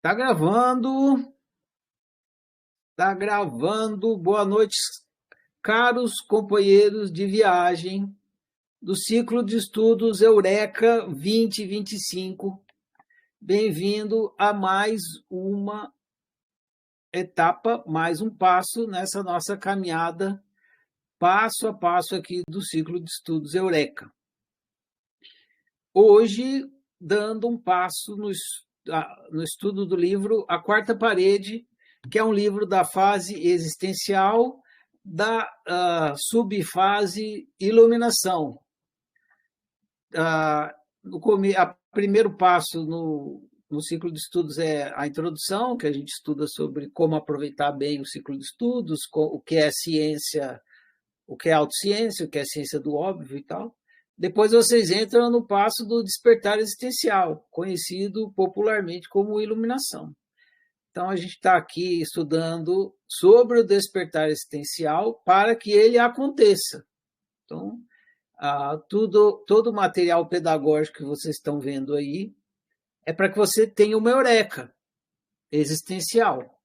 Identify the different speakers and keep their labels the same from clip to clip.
Speaker 1: Tá gravando, tá gravando. Boa noite, caros companheiros de viagem do ciclo de estudos Eureka 2025. Bem-vindo a mais uma etapa, mais um passo nessa nossa caminhada passo a passo aqui do ciclo de estudos Eureka. Hoje, dando um passo no estudo do livro A Quarta Parede, que é um livro da fase existencial da subfase iluminação. O primeiro passo no ciclo de estudos é a introdução, que a gente estuda sobre como aproveitar bem o ciclo de estudos, o que é ciência, o que é autociência, o que é ciência do óbvio e tal. Depois vocês entram no passo do despertar existencial, conhecido popularmente como iluminação. Então, a gente está aqui estudando sobre o despertar existencial para que ele aconteça. Então, todo o material pedagógico que vocês estão vendo aí é para que você tenha uma eureka existencial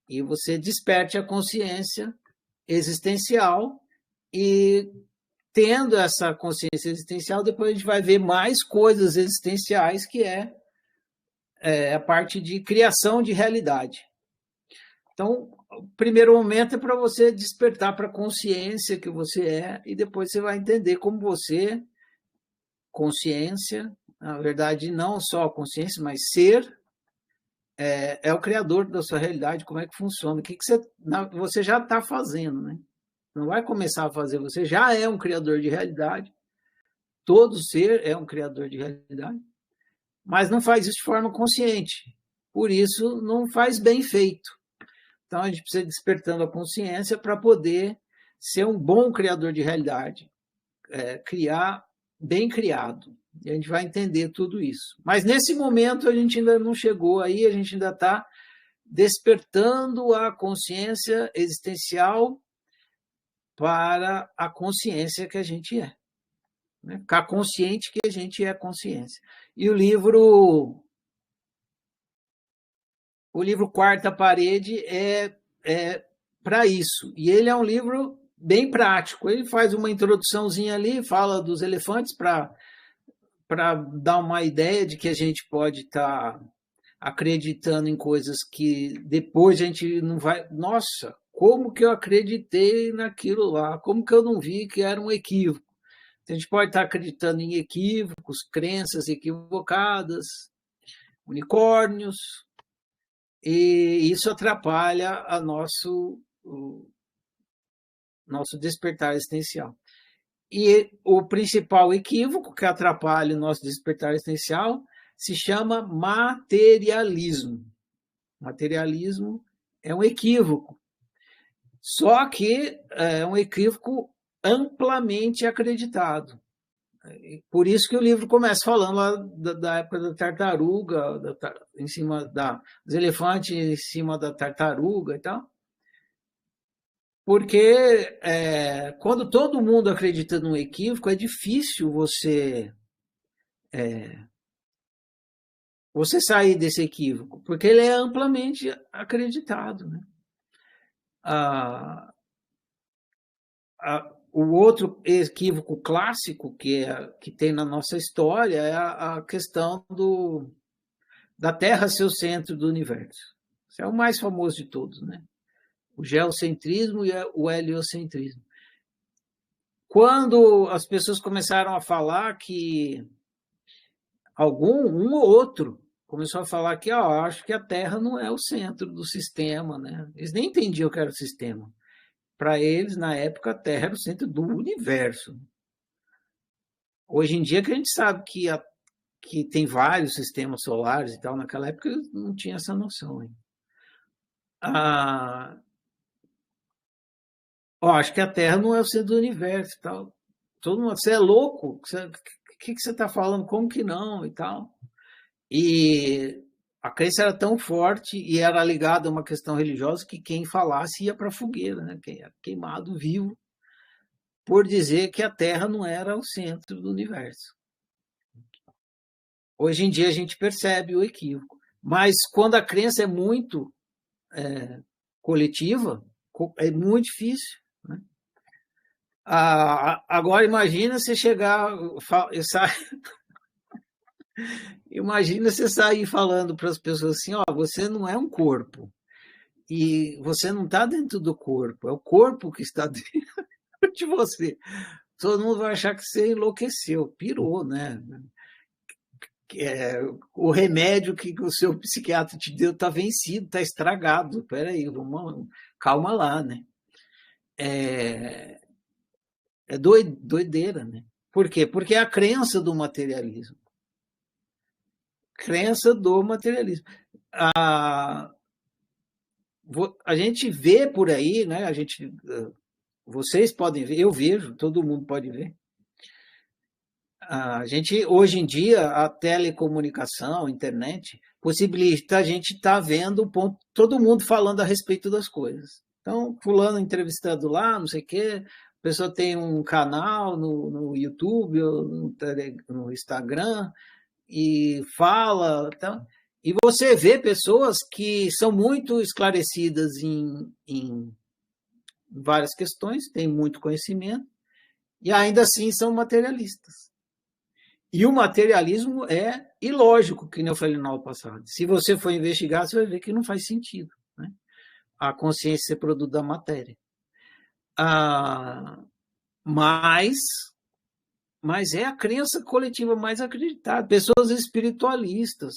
Speaker 1: e você desperte a consciência existencial e, tendo essa consciência existencial, depois a gente vai ver mais coisas existenciais, que é a parte de criação de realidade. Então, o primeiro momento é para você despertar para a consciência que você é, e depois você vai entender como você, consciência, na verdade, não só consciência, mas ser, é o criador da sua realidade, como é que funciona, o que você já está fazendo, né? Não vai começar a fazer, você já é um criador de realidade, todo ser é um criador de realidade, mas não faz isso de forma consciente, por isso não faz bem feito. Então a gente precisa ir despertando a consciência para poder ser um bom criador de realidade, criar bem criado, e a gente vai entender tudo isso. Mas nesse momento a gente ainda não chegou aí, a gente ainda está despertando a consciência existencial para a consciência que a gente é. Né? Ficar consciente que a gente é consciência. E o livro Quarta Parede é para isso. E ele é um livro bem prático. Ele faz uma introduçãozinha ali, fala dos elefantes para dar uma ideia de que a gente pode estar acreditando em coisas que depois a gente não vai... Nossa, como que eu acreditei naquilo lá? Como que eu não vi que era um equívoco? A gente pode estar acreditando em equívocos, crenças equivocadas, unicórnios, e isso atrapalha o nosso despertar existencial. E o principal equívoco que atrapalha o nosso despertar existencial se chama materialismo. Materialismo é um equívoco, só que é um equívoco amplamente acreditado. Por isso que o livro começa falando lá da época da tartaruga, em cima dos elefantes em cima da tartaruga e tal. Porque quando todo mundo acredita num equívoco, é difícil você sair desse equívoco, porque ele é amplamente acreditado. Né? O outro equívoco clássico que tem na nossa história é a questão da Terra ser o centro do universo. Esse é o mais famoso de todos, né? O geocentrismo e o heliocentrismo. Quando as pessoas começaram a falar que um ou outro começou a falar que acho que a Terra não é o centro do sistema, né? Eles nem entendiam o que era o sistema. Para eles, na época, a Terra era o centro do universo. Hoje em dia que a gente sabe que tem vários sistemas solares e tal, naquela época eles não tinham essa noção. Hein? Acho que a Terra não é o centro do universo e tal. Todo mundo, você é louco? O que você está falando? Como que não? E tal. E a crença era tão forte e era ligada a uma questão religiosa que quem falasse ia para a fogueira, né? Quem era queimado vivo por dizer que a Terra não era o centro do universo. Hoje em dia a gente percebe o equívoco. Mas quando a crença é muito coletiva, é muito difícil. Né? Agora imagina você chegar, imagina você sair falando para as pessoas assim, ó, você não é um corpo e você não está dentro do corpo, é o corpo que está dentro de você. Todo mundo vai achar que você enlouqueceu, pirou, né? O remédio que o seu psiquiatra te deu está vencido, está estragado. Peraí, calma lá, né? É doideira, né? Por quê? Porque é a crença do materialismo. Crença do materialismo. A gente vê por aí, né? Vocês podem ver, eu vejo, todo mundo pode ver. A gente, hoje em dia, a telecomunicação, a internet, possibilita a gente estar vendo todo mundo falando a respeito das coisas. Então, fulano entrevistado lá, não sei o quê, a pessoa tem um canal no YouTube, no Instagram, e fala. Então, e você vê pessoas que são muito esclarecidas em várias questões, têm muito conhecimento, e ainda assim são materialistas. E o materialismo é ilógico, que nem eu falei no aula passado. Se você for investigar, você vai ver que não faz sentido. Né? A consciência ser produto da matéria. Mas é a crença coletiva mais acreditada. Pessoas espiritualistas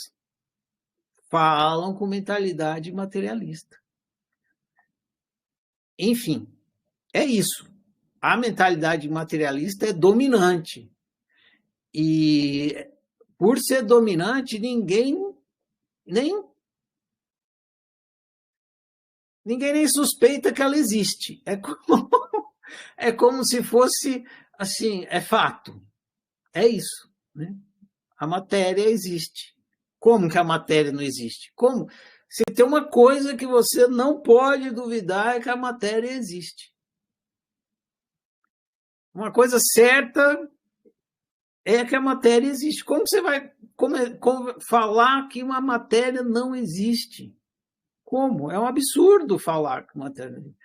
Speaker 1: falam com mentalidade materialista. Enfim, é isso. A mentalidade materialista é dominante. E por ser dominante, ninguém nem suspeita que ela existe. É como se fosse assim, é fato. É isso. Né? A matéria existe. Como que a matéria não existe? Como? Se tem uma coisa que você não pode duvidar é que a matéria existe. Uma coisa certa é que a matéria existe. Como você vai como falar que uma matéria não existe? Como? É um absurdo falar que matéria não existe.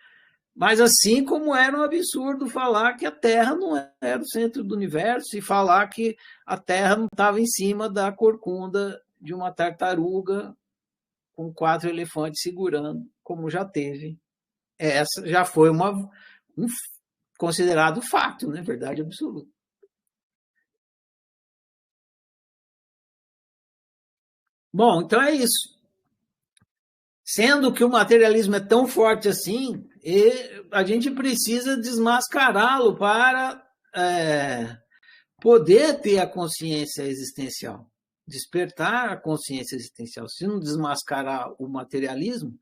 Speaker 1: Mas assim como era um absurdo falar que a Terra não era o centro do universo e falar que a Terra não estava em cima da corcunda de uma tartaruga com 4 elefantes segurando, como já teve. Essa já foi considerado fato, né? Verdade absoluta. Bom, então é isso. Sendo que o materialismo é tão forte assim, a gente precisa desmascará-lo para poder ter a consciência existencial, despertar a consciência existencial. Se não desmascarar o materialismo,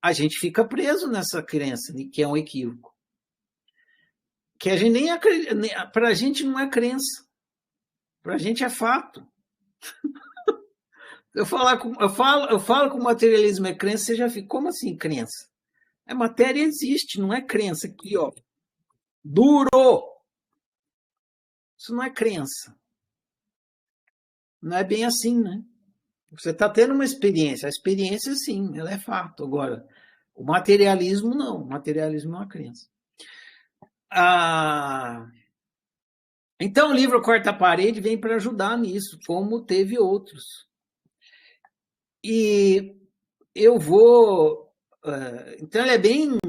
Speaker 1: a gente fica preso nessa crença, que é um equívoco. Que a gente nem acredita, para a gente não é crença, para a gente é fato. Eu falo que o materialismo é crença, você já fica, como assim crença? A matéria existe, não é crença. Aqui, ó, duro. Isso não é crença. Não é bem assim, né? Você está tendo uma experiência. A experiência, sim, ela é fato. Agora, o materialismo, não. O materialismo é uma crença. Então, o livro Quarta Parede vem para ajudar nisso, como teve outros. E eu vou... então, ele é bem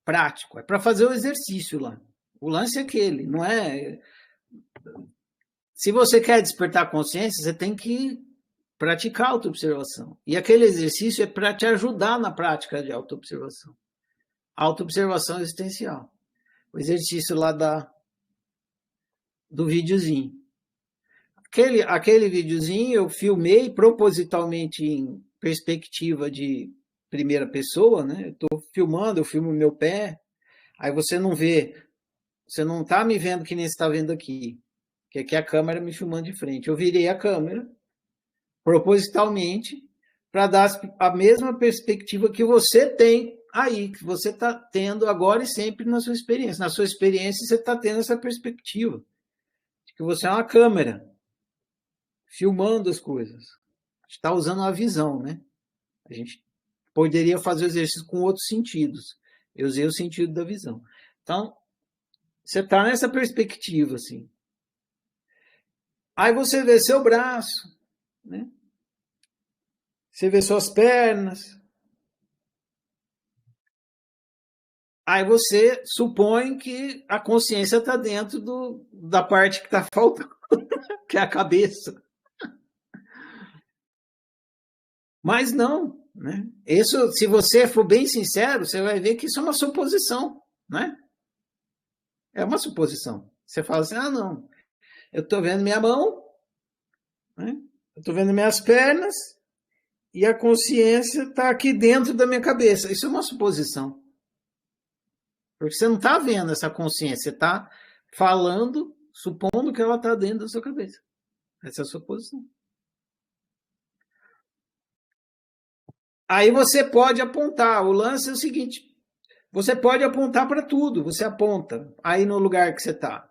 Speaker 1: prático. É para fazer o exercício lá. O lance é aquele, não é... Se você quer despertar consciência, você tem que praticar autoobservação. E aquele exercício é para te ajudar na prática de autoobservação. Autoobservação existencial. O exercício lá do videozinho. Aquele videozinho eu filmei propositalmente em perspectiva de primeira pessoa, né? Eu estou filmando, eu filmo meu pé, aí você não vê, você não está me vendo que nem você está vendo aqui, que aqui a câmera me filmando de frente. Eu virei a câmera propositalmente para dar a mesma perspectiva que você tem aí, que você está tendo agora e sempre na sua experiência. Na sua experiência, você está tendo essa perspectiva de que você é uma câmera filmando as coisas. está usando a visão, né? A gente poderia fazer o exercício com outros sentidos. Eu usei o sentido da visão. Então, você está nessa perspectiva, assim. Aí você vê seu braço, né? Você vê suas pernas. Aí você supõe que a consciência está dentro da parte que está faltando, que é a cabeça. Mas não, né? Isso, se você for bem sincero, você vai ver que isso é uma suposição, né? É uma suposição. Você fala assim, ah, não, eu estou vendo minha mão, né? Eu estou vendo minhas pernas e a consciência está aqui dentro da minha cabeça. Isso é uma suposição. Porque você não está vendo essa consciência, você está falando, supondo que ela está dentro da sua cabeça. Essa é a suposição. Aí você pode apontar. O lance é o seguinte: você pode apontar para tudo. Você aponta aí no lugar que você está.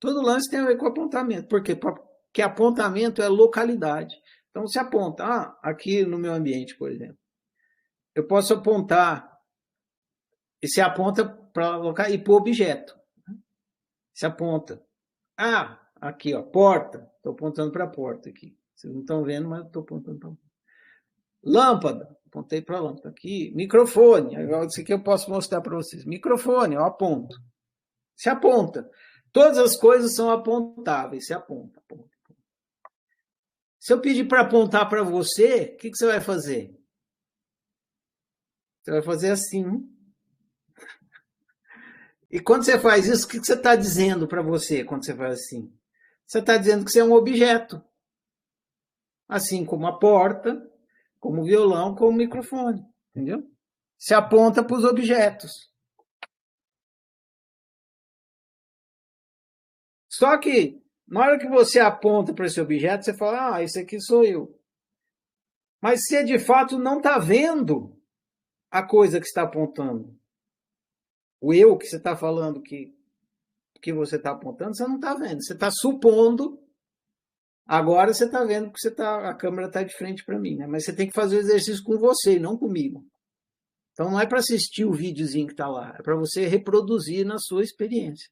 Speaker 1: Todo lance tem a ver com apontamento. Por quê? Porque apontamento é localidade. Então você aponta, aqui no meu ambiente, por exemplo. Eu posso apontar, e você aponta para local e para o objeto. Você aponta. Aqui, ó, porta. Estou apontando para a porta aqui. Vocês não estão vendo, mas estou apontando para a porta. Lâmpada, apontei para a lâmpada aqui. Microfone, isso aqui eu posso mostrar para vocês. Microfone, eu aponto. Se aponta. Todas as coisas são apontáveis. Se aponta, aponta. Se eu pedir para apontar para você, o que você vai fazer? Você vai fazer assim. E quando você faz isso, o que você está dizendo para você quando você faz assim? Você está dizendo que você é um objeto. Assim como a porta, como o violão, como o microfone. Entendeu? Se aponta para os objetos. Só que, na hora que você aponta para esse objeto, você fala, esse aqui sou eu. Mas você de fato não está vendo a coisa que está apontando. O eu que você está falando que você está apontando, você não está vendo. Você está supondo. Agora você está vendo que a câmera está de frente para mim, né? Mas você tem que fazer o exercício com você, não comigo. Então não é para assistir o videozinho que está lá, é para você reproduzir na sua experiência.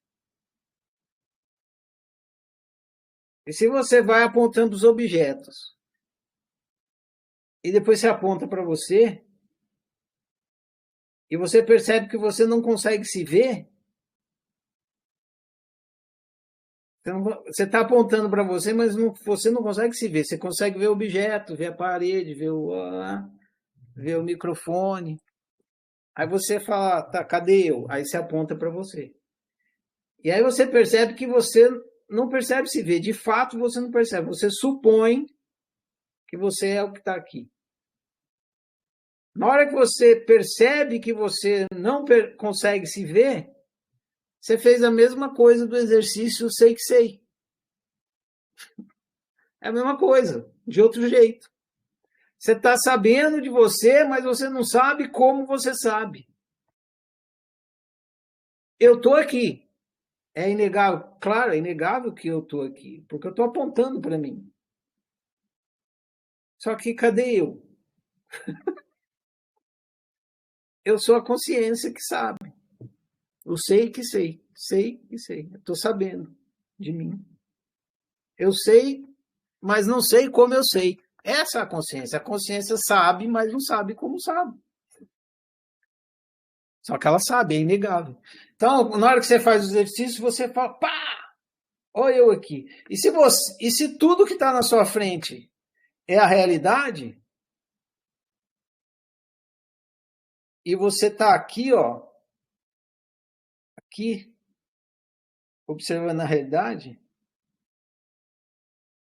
Speaker 1: E se você vai apontando os objetos e depois você aponta para você e você percebe que você não consegue se ver, você está apontando para você, mas você não consegue se ver. Você consegue ver o objeto, ver a parede, ver o microfone. Aí você fala, tá, cadê eu? Aí você aponta para você. E aí você percebe que você não percebe se ver. De fato, você não percebe. Você supõe que você é o que está aqui. Na hora que você percebe que você não consegue se ver, você fez a mesma coisa do exercício sei que sei. É a mesma coisa, de outro jeito. Você está sabendo de você, mas você não sabe como você sabe. Eu estou aqui. É inegável, claro, é inegável que eu estou aqui, porque eu estou apontando para mim. Só que cadê eu? Eu sou a consciência que sabe. Eu sei que sei. Sei que sei. Estou sabendo de mim. Eu sei, mas não sei como eu sei. Essa é a consciência. A consciência sabe, mas não sabe como sabe. Só que ela sabe, é inegável. Então, na hora que você faz o exercício, você fala, pá, olha eu aqui. E se tudo que está na sua frente é a realidade, e você está aqui, ó, aqui, observando a realidade,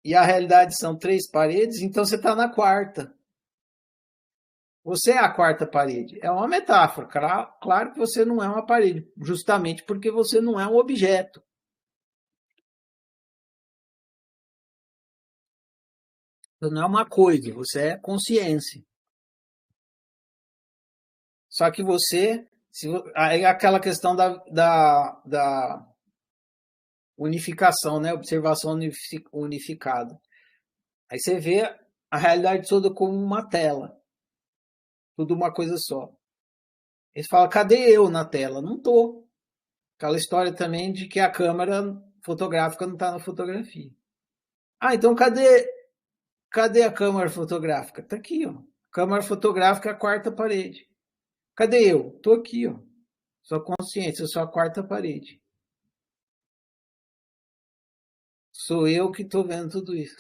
Speaker 1: e a realidade são 3 paredes, então você está na quarta. Você é a quarta parede. É uma metáfora. Claro que você não é uma parede, justamente porque você não é um objeto. Você não é uma coisa, você é consciência. Só que aí é aquela questão da unificação, né? Observação unificada. Aí você vê a realidade toda como uma tela, tudo uma coisa só. Eles falam, cadê eu na tela? Não tô. Aquela história também de que a câmera fotográfica não está na fotografia. Ah, então cadê a câmera fotográfica? Tá aqui, ó. Câmera fotográfica é a quarta parede. Cadê eu? Tô aqui, ó. Sua consciência, eu sou a quarta parede. Sou eu que tô vendo tudo isso.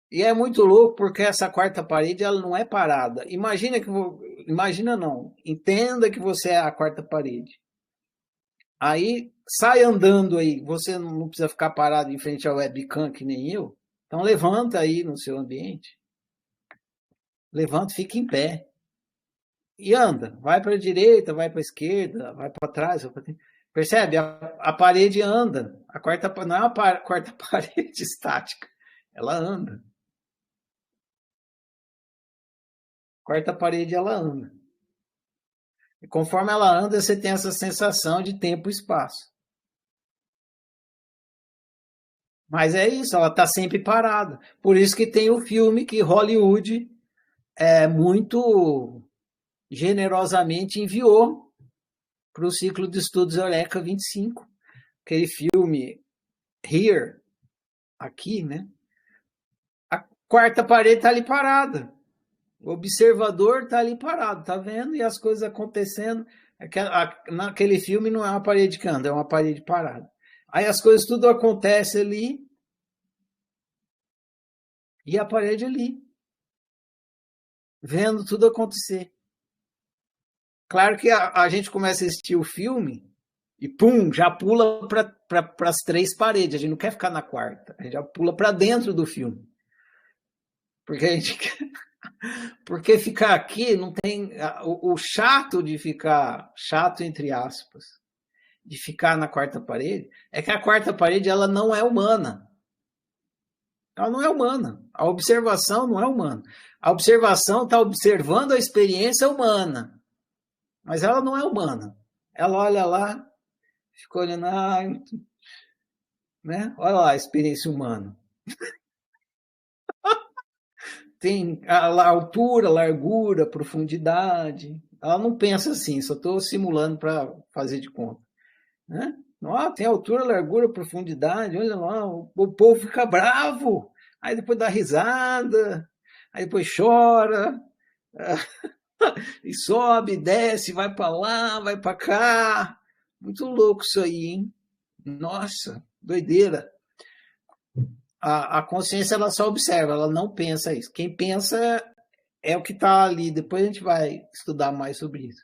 Speaker 1: E é muito louco porque essa quarta parede ela não é parada. Imagina não. Entenda que você é a quarta parede. Aí sai andando aí. Você não precisa ficar parado em frente ao webcam que nem eu. Então levanta aí no seu ambiente. Levanta, fica em pé e anda. Vai para a direita, vai para a esquerda, vai para trás. Percebe? A parede anda. A quarta não é a quarta parede estática. Ela anda. A quarta parede ela anda. E conforme ela anda, você tem essa sensação de tempo e espaço. Mas é isso, ela está sempre parada. Por isso que tem o filme que Hollywood muito generosamente enviou para o ciclo de estudos Eureka 25. Aquele filme Here, aqui, né? A quarta parede está ali parada. O observador está ali parado, tá vendo? E as coisas acontecendo. Naquele filme não é uma parede que anda, é uma parede parada. Aí as coisas tudo acontece ali e a parede ali, vendo tudo acontecer. Claro que a gente começa a assistir o filme e pum, já pula para as três paredes. A gente não quer ficar na quarta, a gente já pula para dentro do filme. Porque a gente porque ficar aqui não tem o chato de ficar chato entre aspas, de ficar na quarta parede, é que a quarta parede ela não é humana. Ela não é humana. A observação não é humana. A observação está observando a experiência humana, mas ela não é humana. Ela olha lá, fica olhando, né? Olha lá a experiência humana. Tem a altura, largura, profundidade. Ela não pensa assim, só estou simulando para fazer de conta. Né? Tem altura, largura, profundidade. Olha lá, o povo fica bravo, aí depois dá risada, aí depois chora, e sobe, desce, vai para lá, vai para cá. Muito louco isso aí, hein? Nossa, doideira. A consciência ela só observa, ela não pensa isso. Quem pensa é o que está ali. Depois a gente vai estudar mais sobre isso.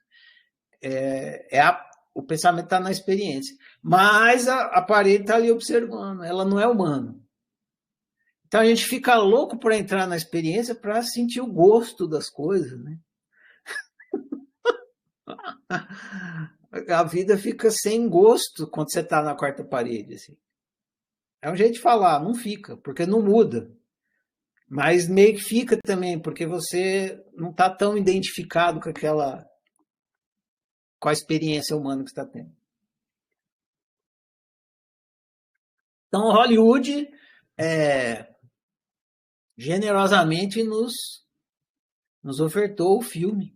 Speaker 1: O pensamento está na experiência. Mas a parede está ali observando, ela não é humana. Então a gente fica louco para entrar na experiência para sentir o gosto das coisas, né? A vida fica sem gosto quando você está na quarta parede. Assim. É um jeito de falar, não fica, porque não muda. Mas meio que fica também, porque você não está tão identificado com a experiência humana que você está tendo. Então, Hollywood generosamente nos ofertou o filme.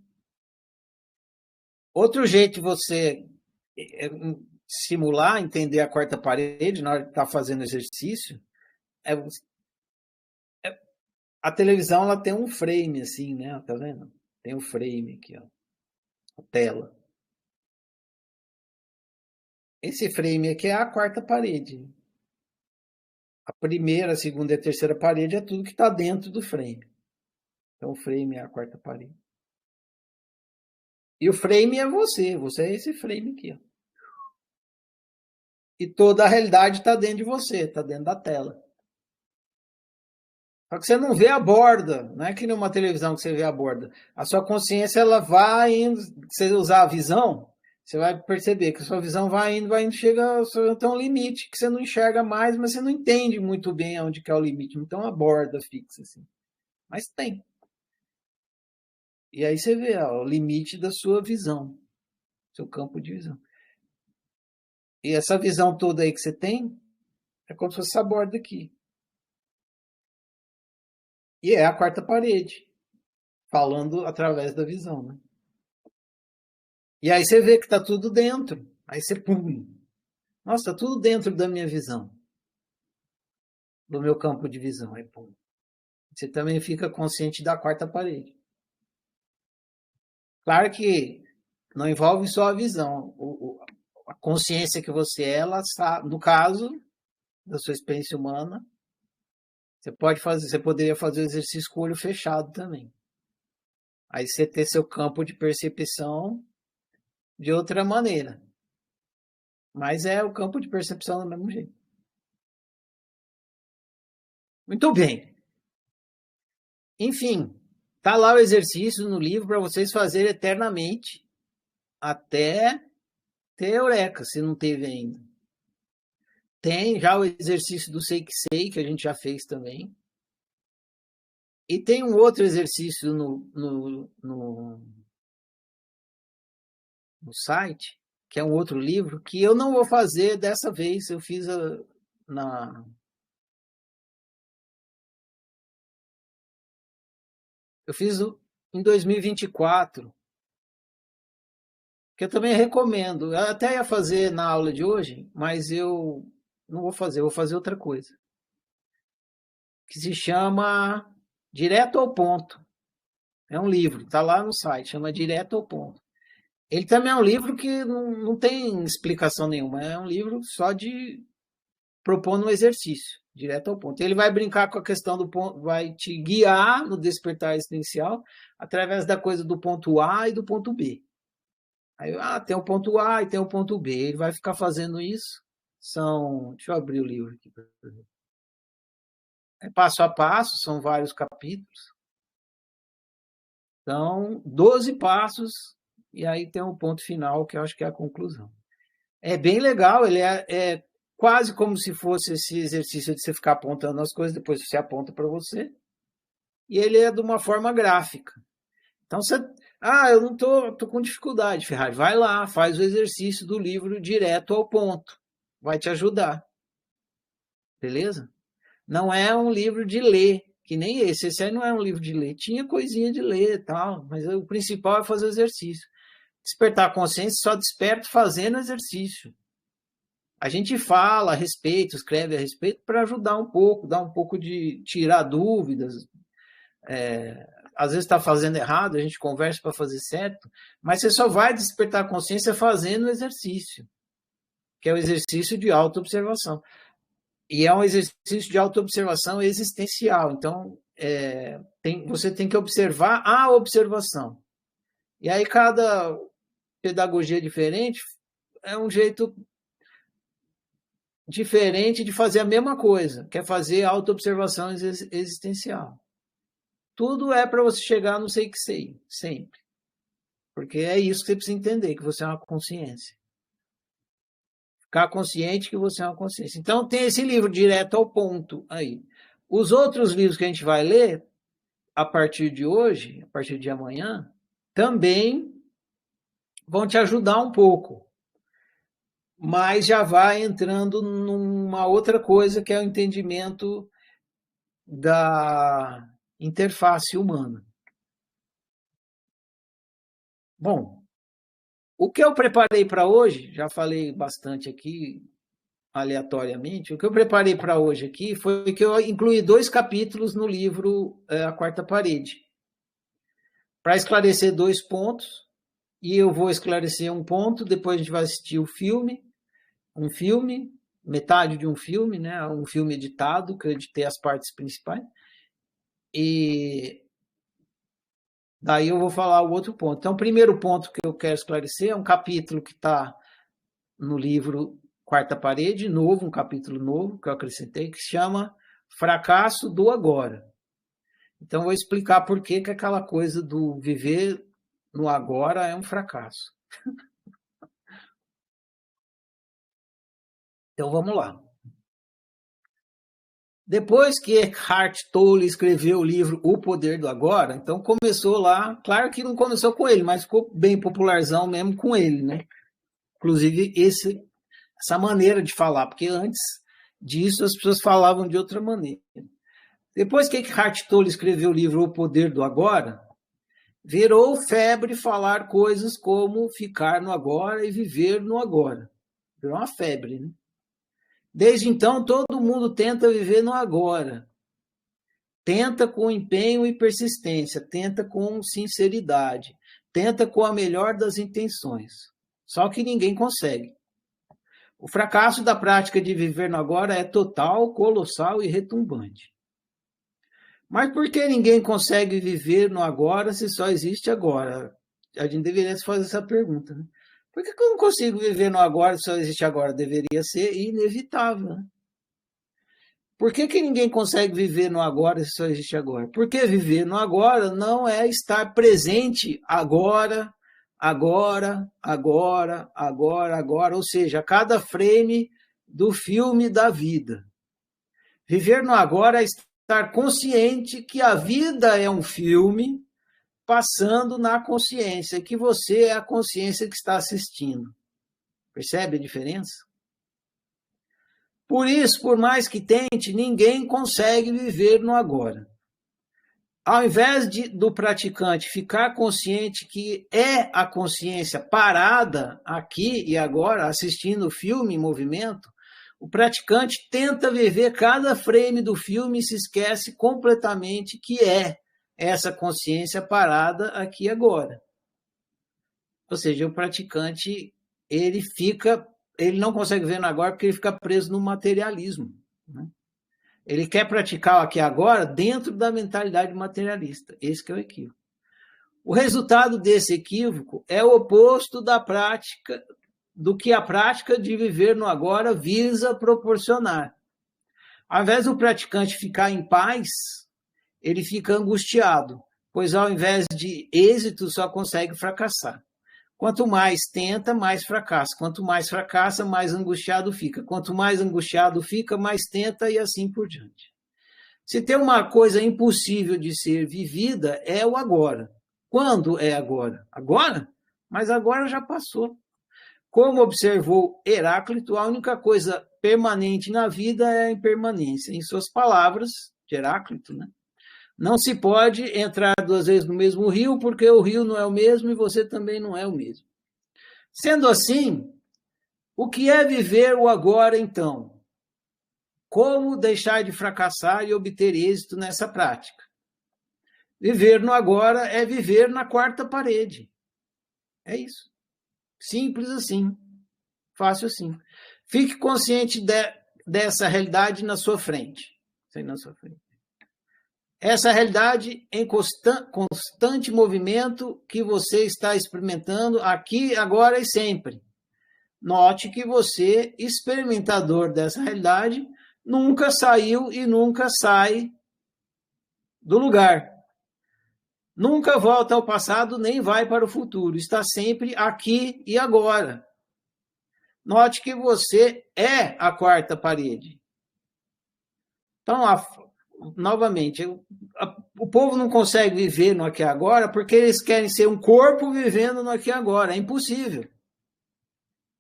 Speaker 1: Outro jeito de você simular, entender a quarta parede na hora de estar fazendo exercício, é, a televisão ela tem um frame assim, né? Tá vendo? Tem um frame aqui, ó, a tela. Esse frame aqui é a quarta parede. A primeira, a segunda e a terceira parede é tudo que está dentro do frame. Então o frame é a quarta parede. E o frame é você é esse frame aqui, ó. E toda a realidade está dentro de você, está dentro da tela. Só que você não vê a borda, não é que numa televisão que você vê a borda. A sua consciência ela vai indo, se você usar a visão, você vai perceber que a sua visão vai indo, chega até um limite que você não enxerga mais, mas você não entende muito bem aonde que é o limite. Então a borda fixa assim. Mas tem. E aí você vê ó, o limite da sua visão, seu campo de visão. E essa visão toda aí que você tem é como se fosse essa borda aqui. E é a quarta parede, falando através da visão, né? E aí você vê que está tudo dentro. Aí você, pum, nossa, está tudo dentro da minha visão, do meu campo de visão. Aí, pum. Você também fica consciente da quarta parede. Claro que não envolve só a visão. A consciência que você é, ela está, no caso da sua experiência humana, você poderia fazer o exercício com o olho fechado também. Aí você ter seu campo de percepção de outra maneira. Mas é o campo de percepção do mesmo jeito. Muito bem. Enfim, tá lá o exercício no livro para vocês fazerem eternamente até ter eureka, se não teve ainda. Tem já o exercício do sei que sei, que a gente já fez também. E tem um outro exercício no site, que é um outro livro, que eu não vou fazer dessa vez. Eu fiz eu fiz em 2024, que eu também recomendo. Eu até ia fazer na aula de hoje, mas eu não vou fazer, eu vou fazer outra coisa. Que se chama Direto ao Ponto. É um livro, está lá no site, chama Direto ao Ponto. Ele também é um livro que não tem explicação nenhuma, é um livro só de propondo um exercício, direto ao ponto. Ele vai brincar com a questão do ponto, vai te guiar no despertar existencial através da coisa do ponto A e do ponto B. Aí, tem o ponto A e tem o ponto B. Ele vai ficar fazendo isso. Deixa eu abrir o livro aqui. É passo a passo, são vários capítulos. São 12 passos e aí tem um ponto final que eu acho que é a conclusão. É bem legal, ele é quase como se fosse esse exercício de você ficar apontando as coisas, depois você aponta para você. E ele é de uma forma gráfica. Então você, eu não tô com dificuldade, Ferrari. Vai lá, faz o exercício do livro direto ao ponto. Vai te ajudar. Beleza? Não é um livro de ler, que nem esse. Esse aí não é um livro de ler. Tinha coisinha de ler e tal, mas o principal é fazer o exercício. Despertar a consciência só desperta fazendo exercício. A gente fala a respeito, escreve a respeito para ajudar um pouco, dar um pouco de tirar dúvidas. Às vezes está fazendo errado, a gente conversa para fazer certo, mas você só vai despertar a consciência fazendo o exercício, que é o exercício de autoobservação. E é um exercício de autoobservação existencial. Então, você tem que observar a observação. E aí, cada pedagogia diferente é um jeito diferente de fazer a mesma coisa, que é fazer autoobservação existencial. Tudo é para você chegar no sei que sei, sempre. Porque é isso que você precisa entender, que você é uma consciência. Ficar consciente que você é uma consciência. Então, tem esse livro direto ao ponto aí. Os outros livros que a gente vai ler, a partir de hoje, a partir de amanhã, também vão te ajudar um pouco. Mas já vai entrando numa outra coisa, que é o entendimento da interface humana. Bom, o que eu preparei para hoje, já falei bastante aqui, aleatoriamente, o que eu preparei para hoje aqui foi que eu incluí 2 capítulos no livro A Quarta Parede, para esclarecer 2 pontos, e eu vou esclarecer um ponto, depois a gente vai assistir um filme, metade de um filme, né, um filme editado, que eu editei as partes principais, e daí eu vou falar o outro ponto. Então, o primeiro ponto que eu quero esclarecer é um capítulo que está no livro Quarta Parede, novo, um capítulo novo que eu acrescentei, que se chama Fracasso do Agora. Então, eu vou explicar por que aquela coisa do viver no agora é um fracasso. Então, vamos lá. Depois que Eckhart Tolle escreveu o livro O Poder do Agora, então começou lá, claro que não começou com ele, mas ficou bem popularzão mesmo com ele, né? Inclusive essa maneira de falar, porque antes disso as pessoas falavam de outra maneira. Depois que Eckhart Tolle escreveu o livro O Poder do Agora, virou febre falar coisas como ficar no agora e viver no agora. Virou uma febre, né? Desde então, todo mundo tenta viver no agora. Tenta com empenho e persistência, tenta com sinceridade, tenta com a melhor das intenções. Só que ninguém consegue. O fracasso da prática de viver no agora é total, colossal e retumbante. Mas por que ninguém consegue viver no agora se só existe agora? A gente deveria se fazer essa pergunta, né? Por que eu não consigo viver no agora se só existe agora? Deveria ser inevitável, né? Por que ninguém consegue viver no agora se só existe agora? Porque viver no agora não é estar presente agora, agora, agora, agora, agora, ou seja, a cada frame do filme da vida. Viver no agora é estar consciente que a vida é um filme passando na consciência, que você é a consciência que está assistindo. Percebe a diferença? Por isso, por mais que tente, ninguém consegue viver no agora. Ao invés do praticante ficar consciente que é a consciência parada aqui e agora, assistindo o filme em movimento, o praticante tenta viver cada frame do filme e se esquece completamente que é essa consciência parada aqui e agora. Ou seja, o praticante, ele não consegue ver no agora porque ele fica preso no materialismo, né? Ele quer praticar o aqui e agora dentro da mentalidade materialista. Esse que é o equívoco. O resultado desse equívoco é o oposto da prática, do que a prática de viver no agora visa proporcionar. Ao invés do praticante ficar em paz, ele fica angustiado, pois ao invés de êxito só consegue fracassar. Quanto mais tenta, mais fracassa. Quanto mais fracassa, mais angustiado fica. Quanto mais angustiado fica, mais tenta e assim por diante. Se tem uma coisa impossível de ser vivida, é o agora. Quando é agora? Agora? Mas agora já passou. Como observou Heráclito, a única coisa permanente na vida é a impermanência. Em suas palavras, de Heráclito, né? Não se pode entrar duas vezes no mesmo rio, porque o rio não é o mesmo e você também não é o mesmo. Sendo assim, o que é viver o agora, então? Como deixar de fracassar e obter êxito nessa prática? Viver no agora é viver na quarta parede. É isso. Simples assim. Fácil assim. Fique consciente dessa realidade na sua frente. Na sua frente. Essa realidade em constante movimento que você está experimentando aqui, agora e sempre. Note que você, experimentador dessa realidade, nunca saiu e nunca sai do lugar. Nunca volta ao passado nem vai para o futuro. Está sempre aqui e agora. Note que você é a quarta parede. Então, novamente, o povo não consegue viver no aqui e agora porque eles querem ser um corpo vivendo no aqui e agora. É impossível.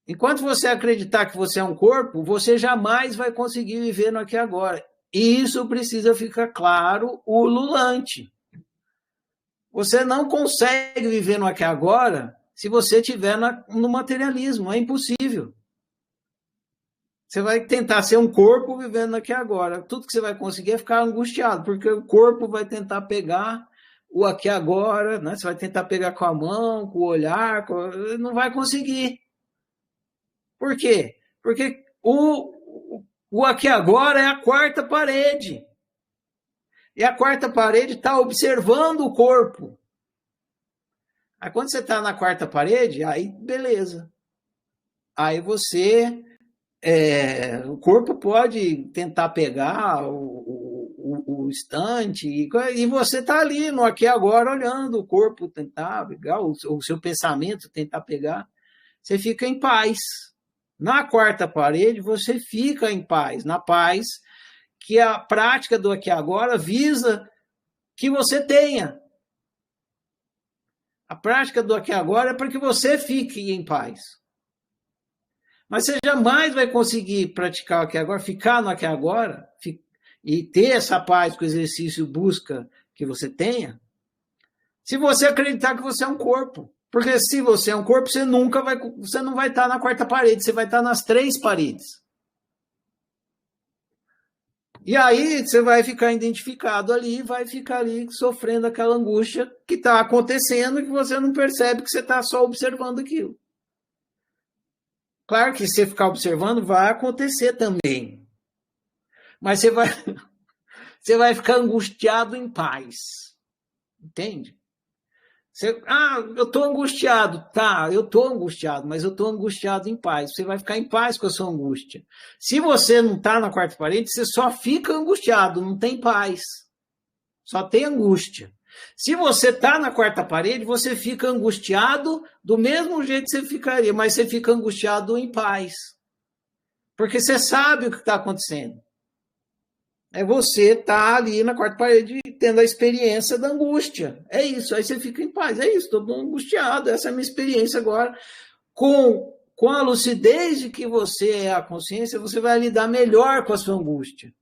Speaker 1: Enquanto você acreditar que você é um corpo, você jamais vai conseguir viver no aqui e agora. E isso precisa ficar claro, ululante. Você não consegue viver no aqui e agora se você estiver no materialismo. É impossível. Você vai tentar ser um corpo vivendo aqui agora. Tudo que você vai conseguir é ficar angustiado, porque o corpo vai tentar pegar o aqui agora, né? Você vai tentar pegar com a mão, com o olhar, não vai conseguir. Por quê? Porque o aqui agora é a quarta parede. E a quarta parede está observando o corpo. Aí quando você está na quarta parede, aí beleza. Aí você... o corpo pode tentar pegar o estante e você está ali no aqui e agora olhando o corpo tentar pegar, o seu pensamento tentar pegar. Você fica em paz. Na quarta parede, você fica em paz. Na paz que a prática do aqui e agora visa que você tenha. A prática do aqui e agora é para que você fique em paz. Mas você jamais vai conseguir praticar o aqui agora, ficar no aqui agora, e ter essa paz que o exercício busca que você tenha, se você acreditar que você é um corpo. Porque se você é um corpo, você não vai estar na quarta parede, você vai estar nas 3 paredes. E aí você vai ficar identificado ali, vai ficar ali sofrendo aquela angústia que está acontecendo e que você não percebe que você está só observando aquilo. Claro que se você ficar observando, vai acontecer também. Mas você vai ficar angustiado em paz. Entende? Eu estou angustiado. Tá, eu estou angustiado, mas eu estou angustiado em paz. Você vai ficar em paz com a sua angústia. Se você não está na quarta parede, você só fica angustiado, não tem paz. Só tem angústia. Se você está na quarta parede, você fica angustiado do mesmo jeito que você ficaria, mas você fica angustiado em paz. Porque você sabe o que está acontecendo. É você estar ali na quarta parede tendo a experiência da angústia. É isso, aí você fica em paz. É isso, estou angustiado, essa é a minha experiência agora. Com a lucidez de que você é a consciência, você vai lidar melhor com a sua angústia.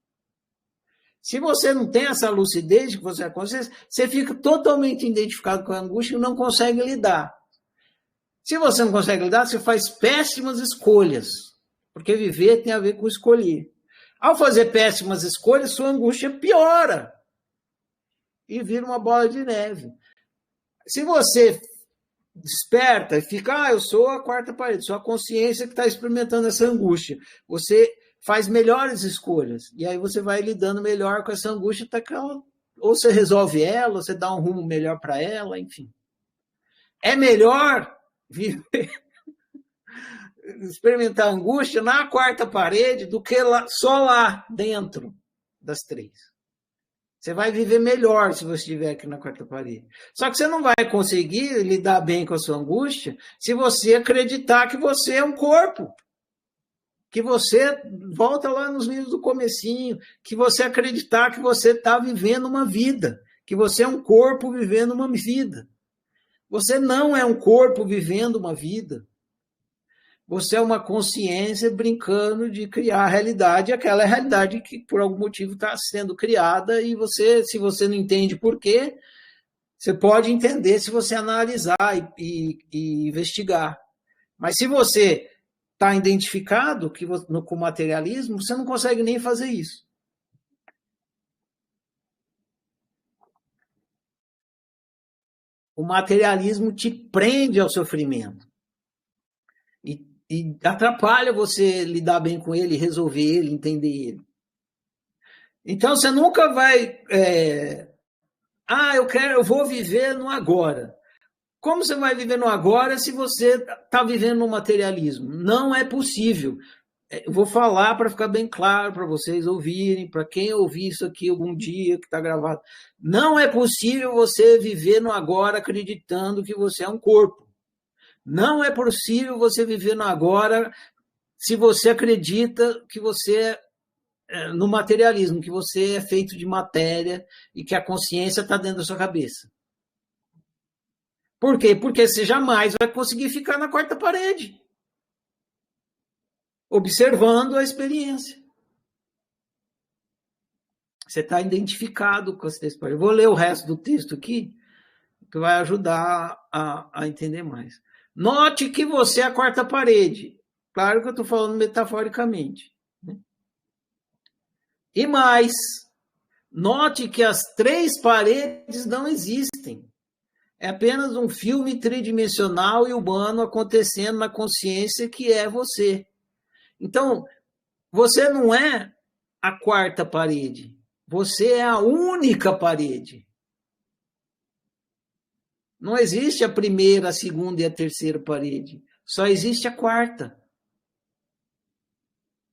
Speaker 1: Se você não tem essa lucidez de que você é a consciência, você fica totalmente identificado com a angústia e não consegue lidar. Se você não consegue lidar, você faz péssimas escolhas, porque viver tem a ver com escolher. Ao fazer péssimas escolhas, sua angústia piora e vira uma bola de neve. Se você desperta e fica, eu sou a quarta parede, sou a consciência que está experimentando essa angústia, você faz melhores escolhas, e aí você vai lidando melhor com essa angústia, até que ela, ou você resolve ela, ou você dá um rumo melhor para ela, enfim. É melhor viver, experimentar angústia na quarta parede do que só lá dentro das 3. Você vai viver melhor se você estiver aqui na quarta parede. Só que você não vai conseguir lidar bem com a sua angústia se você acreditar que você é um corpo. Que você, volta lá nos livros do comecinho, que você acreditar que você está vivendo uma vida, que você é um corpo vivendo uma vida. Você não é um corpo vivendo uma vida. Você é uma consciência brincando de criar a realidade, aquela realidade que por algum motivo está sendo criada, e você, se você não entende por quê, você pode entender se você analisar e investigar. Mas se você está identificado com o materialismo, você não consegue nem fazer isso. O materialismo te prende ao sofrimento. E atrapalha você lidar bem com ele, resolver ele, entender ele. Então você nunca vai... eu vou viver no agora. Como você vai viver no agora se você está vivendo no materialismo? Não é possível. Eu vou falar para ficar bem claro para vocês ouvirem, para quem ouvir isso aqui algum dia que está gravado. Não é possível você viver no agora acreditando que você é um corpo. Não é possível você viver no agora se você acredita que você no materialismo, que você é feito de matéria e que a consciência está dentro da sua cabeça. Por quê? Porque você jamais vai conseguir ficar na quarta parede, observando a experiência. Você está identificado com essa experiência. Eu vou ler o resto do texto aqui, que vai ajudar a entender mais. Note que você é a quarta parede. Claro que eu estou falando metaforicamente. E mais, note que as 3 paredes não existem. É apenas um filme tridimensional e humano acontecendo na consciência que é você. Então, você não é a quarta parede. Você é a única parede. Não existe a primeira, a segunda e a terceira parede. Só existe a quarta.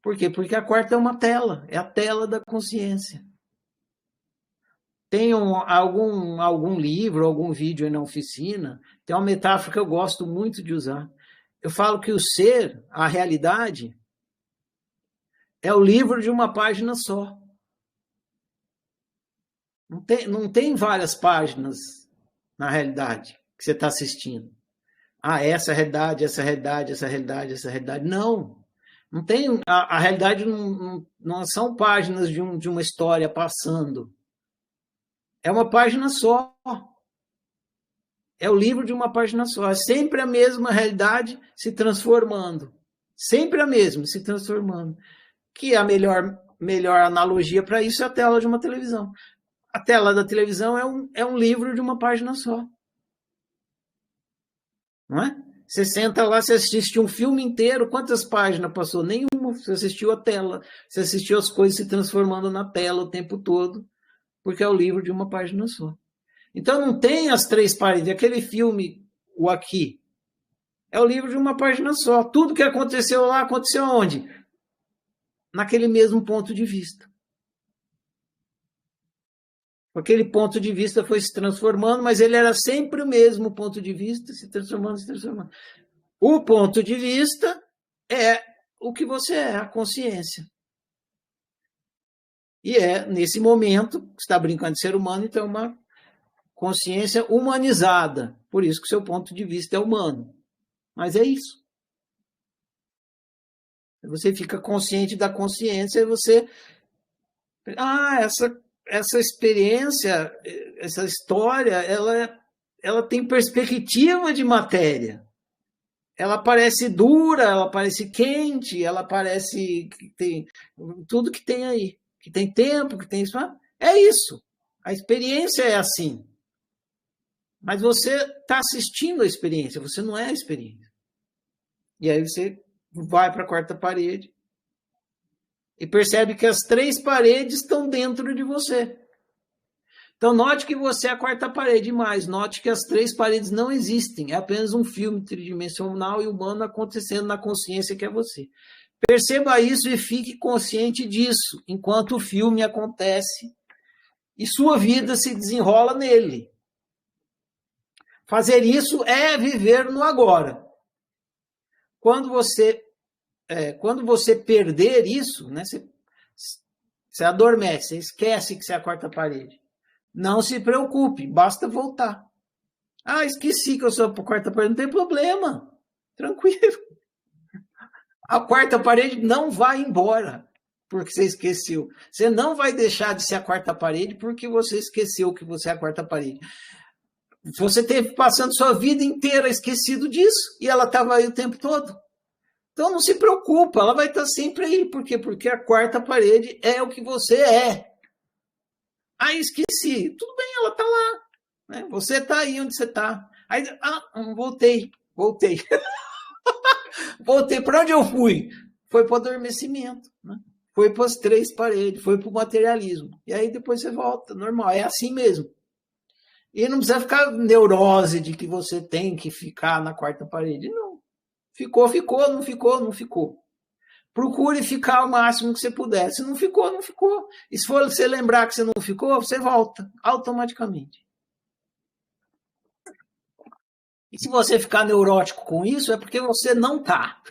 Speaker 1: Por quê? Porque a quarta é uma tela. É a tela da consciência. Tem algum livro, algum vídeo aí na oficina, tem uma metáfora que eu gosto muito de usar. Eu falo que o ser, a realidade, é o livro de uma página só. Não tem várias páginas na realidade que você está assistindo. Essa realidade, essa realidade, essa realidade, essa realidade. Não. Não tem, a realidade não são páginas de uma história passando. É uma página só. É o livro de uma página só. É sempre a mesma realidade se transformando. Sempre a mesma, se transformando. Que a melhor analogia para isso é a tela de uma televisão. A tela da televisão é um livro de uma página só. Não é? Você senta lá, você assiste um filme inteiro, quantas páginas passou? Nenhuma. Você assistiu a tela, você assistiu as coisas se transformando na tela o tempo todo, porque é o livro de uma página só. Então não tem as três paredes. Aquele filme, o Aqui, é o livro de uma página só. Tudo que aconteceu lá, aconteceu onde? Naquele mesmo ponto de vista. Aquele ponto de vista foi se transformando, mas ele era sempre o mesmo ponto de vista, se transformando, se transformando. O ponto de vista é o que você é, a consciência. E é, nesse momento, você está brincando de ser humano, então é uma consciência humanizada. Por isso que o seu ponto de vista é humano. Mas é isso. Você fica consciente da consciência e você... essa experiência, essa história, ela tem perspectiva de matéria. Ela parece dura, ela parece quente, ela parece que tem tudo que tem aí, que tem tempo, que tem isso. É isso. A experiência é assim. Mas você está assistindo a experiência, você não é a experiência. E aí você vai para a quarta parede e percebe que as três paredes estão dentro de você. Então, note que você é a quarta parede, mas note que as três paredes não existem. É apenas um filme tridimensional e humano acontecendo na consciência que é você. Perceba isso e fique consciente disso, enquanto o filme acontece e sua vida se desenrola nele. Fazer isso é viver no agora. Quando você perder isso, né, você adormece, você esquece que você é a quarta parede. Não se preocupe, basta voltar. Ah, esqueci que eu sou a quarta parede, não tem problema. Tranquilo. A quarta parede não vai embora porque você esqueceu. Você não vai deixar de ser a quarta parede porque você esqueceu que você é a quarta parede. Você teve passando sua vida inteira esquecido disso e ela estava aí o tempo todo. Então não se preocupa, ela vai estar sempre aí. Por quê? Porque a quarta parede é o que você é. Ah, esqueci. Tudo bem, ela está lá. Né? Você está aí onde você está. Aí, voltei. Voltei para onde eu fui? Foi para o adormecimento. Né? Foi para as três paredes, foi para o materialismo. E aí depois você volta, normal. É assim mesmo. E não precisa ficar neurose de que você tem que ficar na quarta parede. Não. Ficou, ficou, não ficou, não ficou. Procure ficar o máximo que você puder. Se não ficou, não ficou. E se for você lembrar que você não ficou, você volta automaticamente. E se você ficar neurótico com isso, é porque você não tá.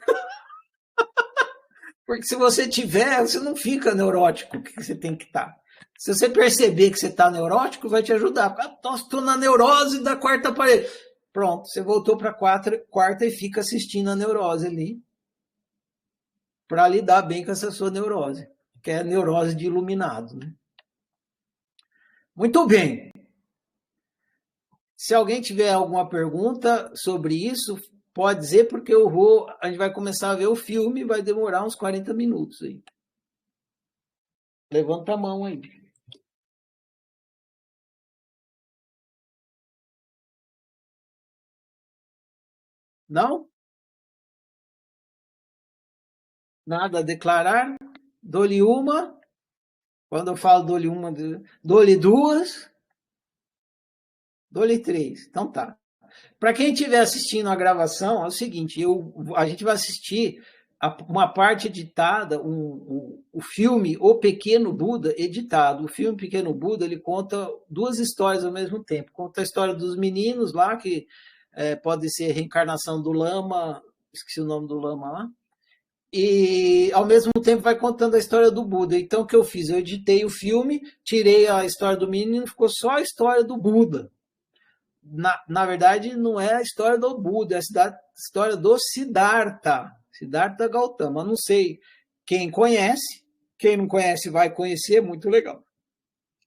Speaker 1: Porque se você tiver, você não fica neurótico que você tem que estar. Se você perceber que você está neurótico, vai te ajudar. Nossa, estou na neurose da quarta parede. Pronto, você voltou para a quarta e fica assistindo a neurose ali. Para lidar bem com essa sua neurose, que é a neurose de iluminado. Né? Muito bem. Se alguém tiver alguma pergunta sobre isso, pode dizer, porque a gente vai começar a ver o filme, vai demorar uns 40 minutos aí. Levanta a mão aí. Não? Nada a declarar? Dou-lhe uma. Quando eu falo dou-lhe uma, dou-lhe duas. Dou-lhe três. Então tá. Para quem estiver assistindo a gravação, é o seguinte, a gente vai assistir uma parte editada, o filme O Pequeno Buda editado. O filme Pequeno Buda, ele conta duas histórias ao mesmo tempo. Conta a história dos meninos lá, que pode ser reencarnação do Lama, esqueci o nome do Lama lá, e ao mesmo tempo vai contando a história do Buda. Então o que eu fiz? Eu editei o filme, tirei a história do menino, ficou só a história do Buda. Na verdade, não é a história do Buda, é a história do Siddhartha. Siddhartha Gautama. Não sei quem conhece, quem não conhece vai conhecer, muito legal.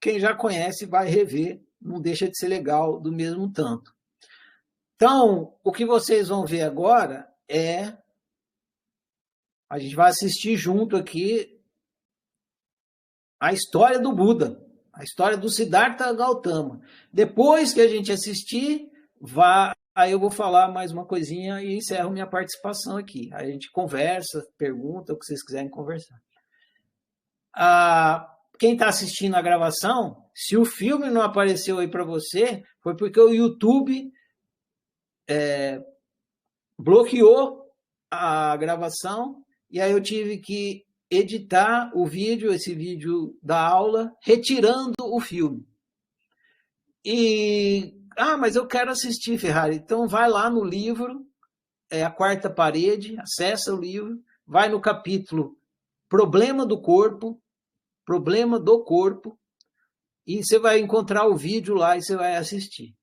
Speaker 1: Quem já conhece vai rever, não deixa de ser legal do mesmo tanto. Então, o que vocês vão ver agora é... A gente vai assistir junto aqui a história do Buda, a história do Siddhartha Gautama. Depois que a gente assistir, aí eu vou falar mais uma coisinha e encerro minha participação aqui. Aí a gente conversa, pergunta o que vocês quiserem conversar. Quem está assistindo a gravação, se o filme não apareceu aí para você, foi porque o YouTube bloqueou a gravação e aí eu tive que editar o vídeo, esse vídeo da aula, retirando o filme. Mas eu quero assistir, Ferrari. Então vai lá no livro, A Quarta Parede, acessa o livro, vai no capítulo Problema do Corpo, e você vai encontrar o vídeo lá e você vai assistir.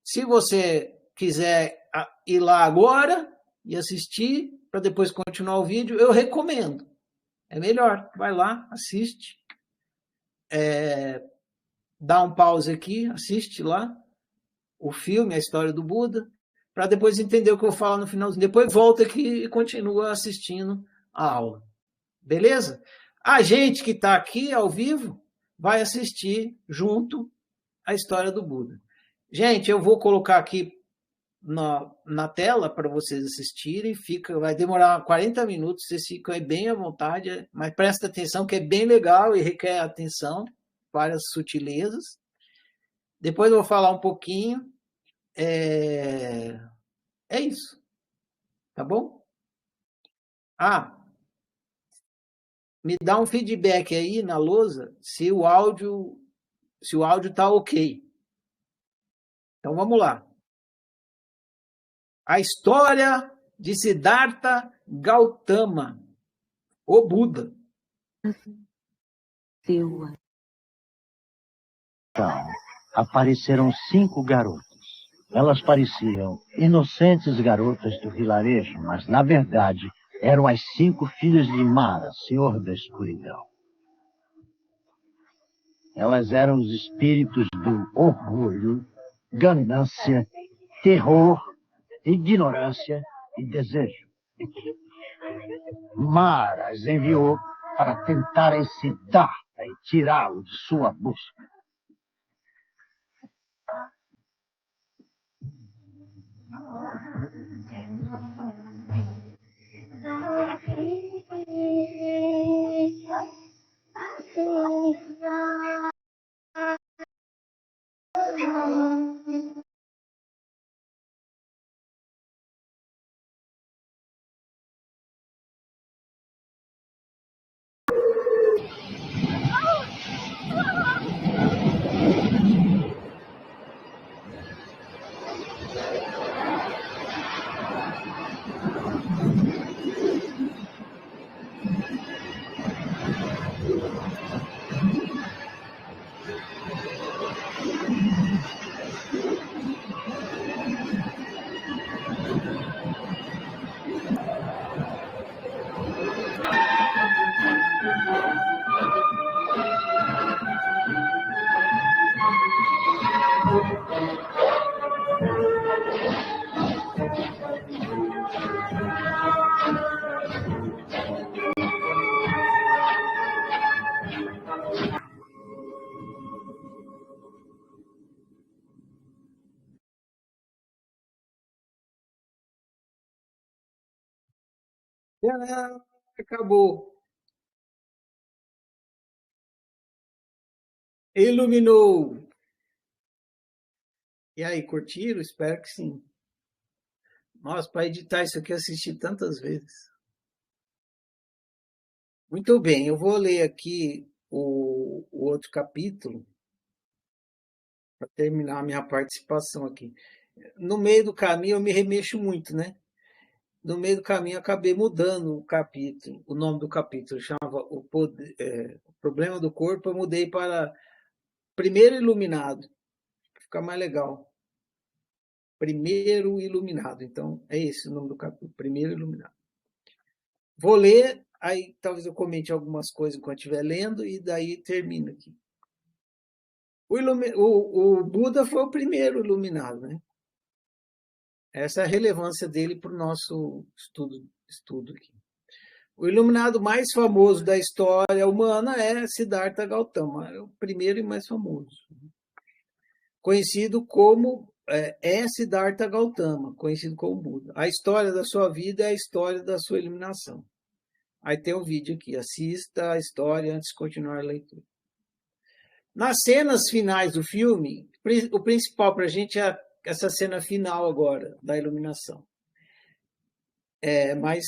Speaker 1: Se você quiser ir lá agora e assistir, para depois continuar o vídeo, eu recomendo. É melhor, vai lá, assiste. Dá um pause aqui, assiste lá o filme, a história do Buda, para depois entender o que eu falo no finalzinho. Depois volta aqui e continua assistindo a aula. Beleza? A gente que está aqui ao vivo vai assistir junto a história do Buda. Gente, eu vou colocar aqui na tela para vocês assistirem. Vai demorar 40 minutos, vocês ficam aí bem à vontade, mas presta atenção que é bem legal e requer atenção, várias sutilezas. Depois eu vou falar um pouquinho. É isso. Tá bom? Me dá um feedback aí na lousa se o áudio tá ok. Então vamos lá. A história de Siddhartha Gautama, o Buda.
Speaker 2: Então, apareceram 5 garotas. Elas pareciam inocentes garotas do vilarejo, mas, na verdade, eram as 5 filhas de Mara, senhor da escuridão. Elas eram os espíritos do orgulho, ganância, terror, ignorância e desejo. Mara as enviou para tentar excitar e tirá-lo de sua busca.
Speaker 1: Acabou. Iluminou. E aí, curtiram? Espero que sim. Nossa, para editar isso aqui eu assisti tantas vezes. Muito bem, eu vou ler aqui o outro capítulo para terminar a minha participação aqui. No meio do caminho eu me remexo muito, né? No meio do caminho eu acabei mudando o capítulo, o nome do capítulo, chamava o Problema do Corpo, eu mudei para Primeiro Iluminado, fica mais legal. Primeiro Iluminado, então é esse o nome do capítulo, Primeiro Iluminado. Vou ler, aí talvez eu comente algumas coisas enquanto estiver lendo, e daí termino aqui. O Buda foi o primeiro iluminado, né? Essa é a relevância dele para o nosso estudo aqui. O iluminado mais famoso da história humana é Siddhartha Gautama, é o primeiro e mais famoso. Conhecido como Siddhartha Gautama, conhecido como Buda. A história da sua vida é a história da sua iluminação. Aí tem um vídeo aqui, assista a história antes de continuar a leitura. Nas cenas finais do filme, o principal para a gente é essa cena final agora, da iluminação. Mas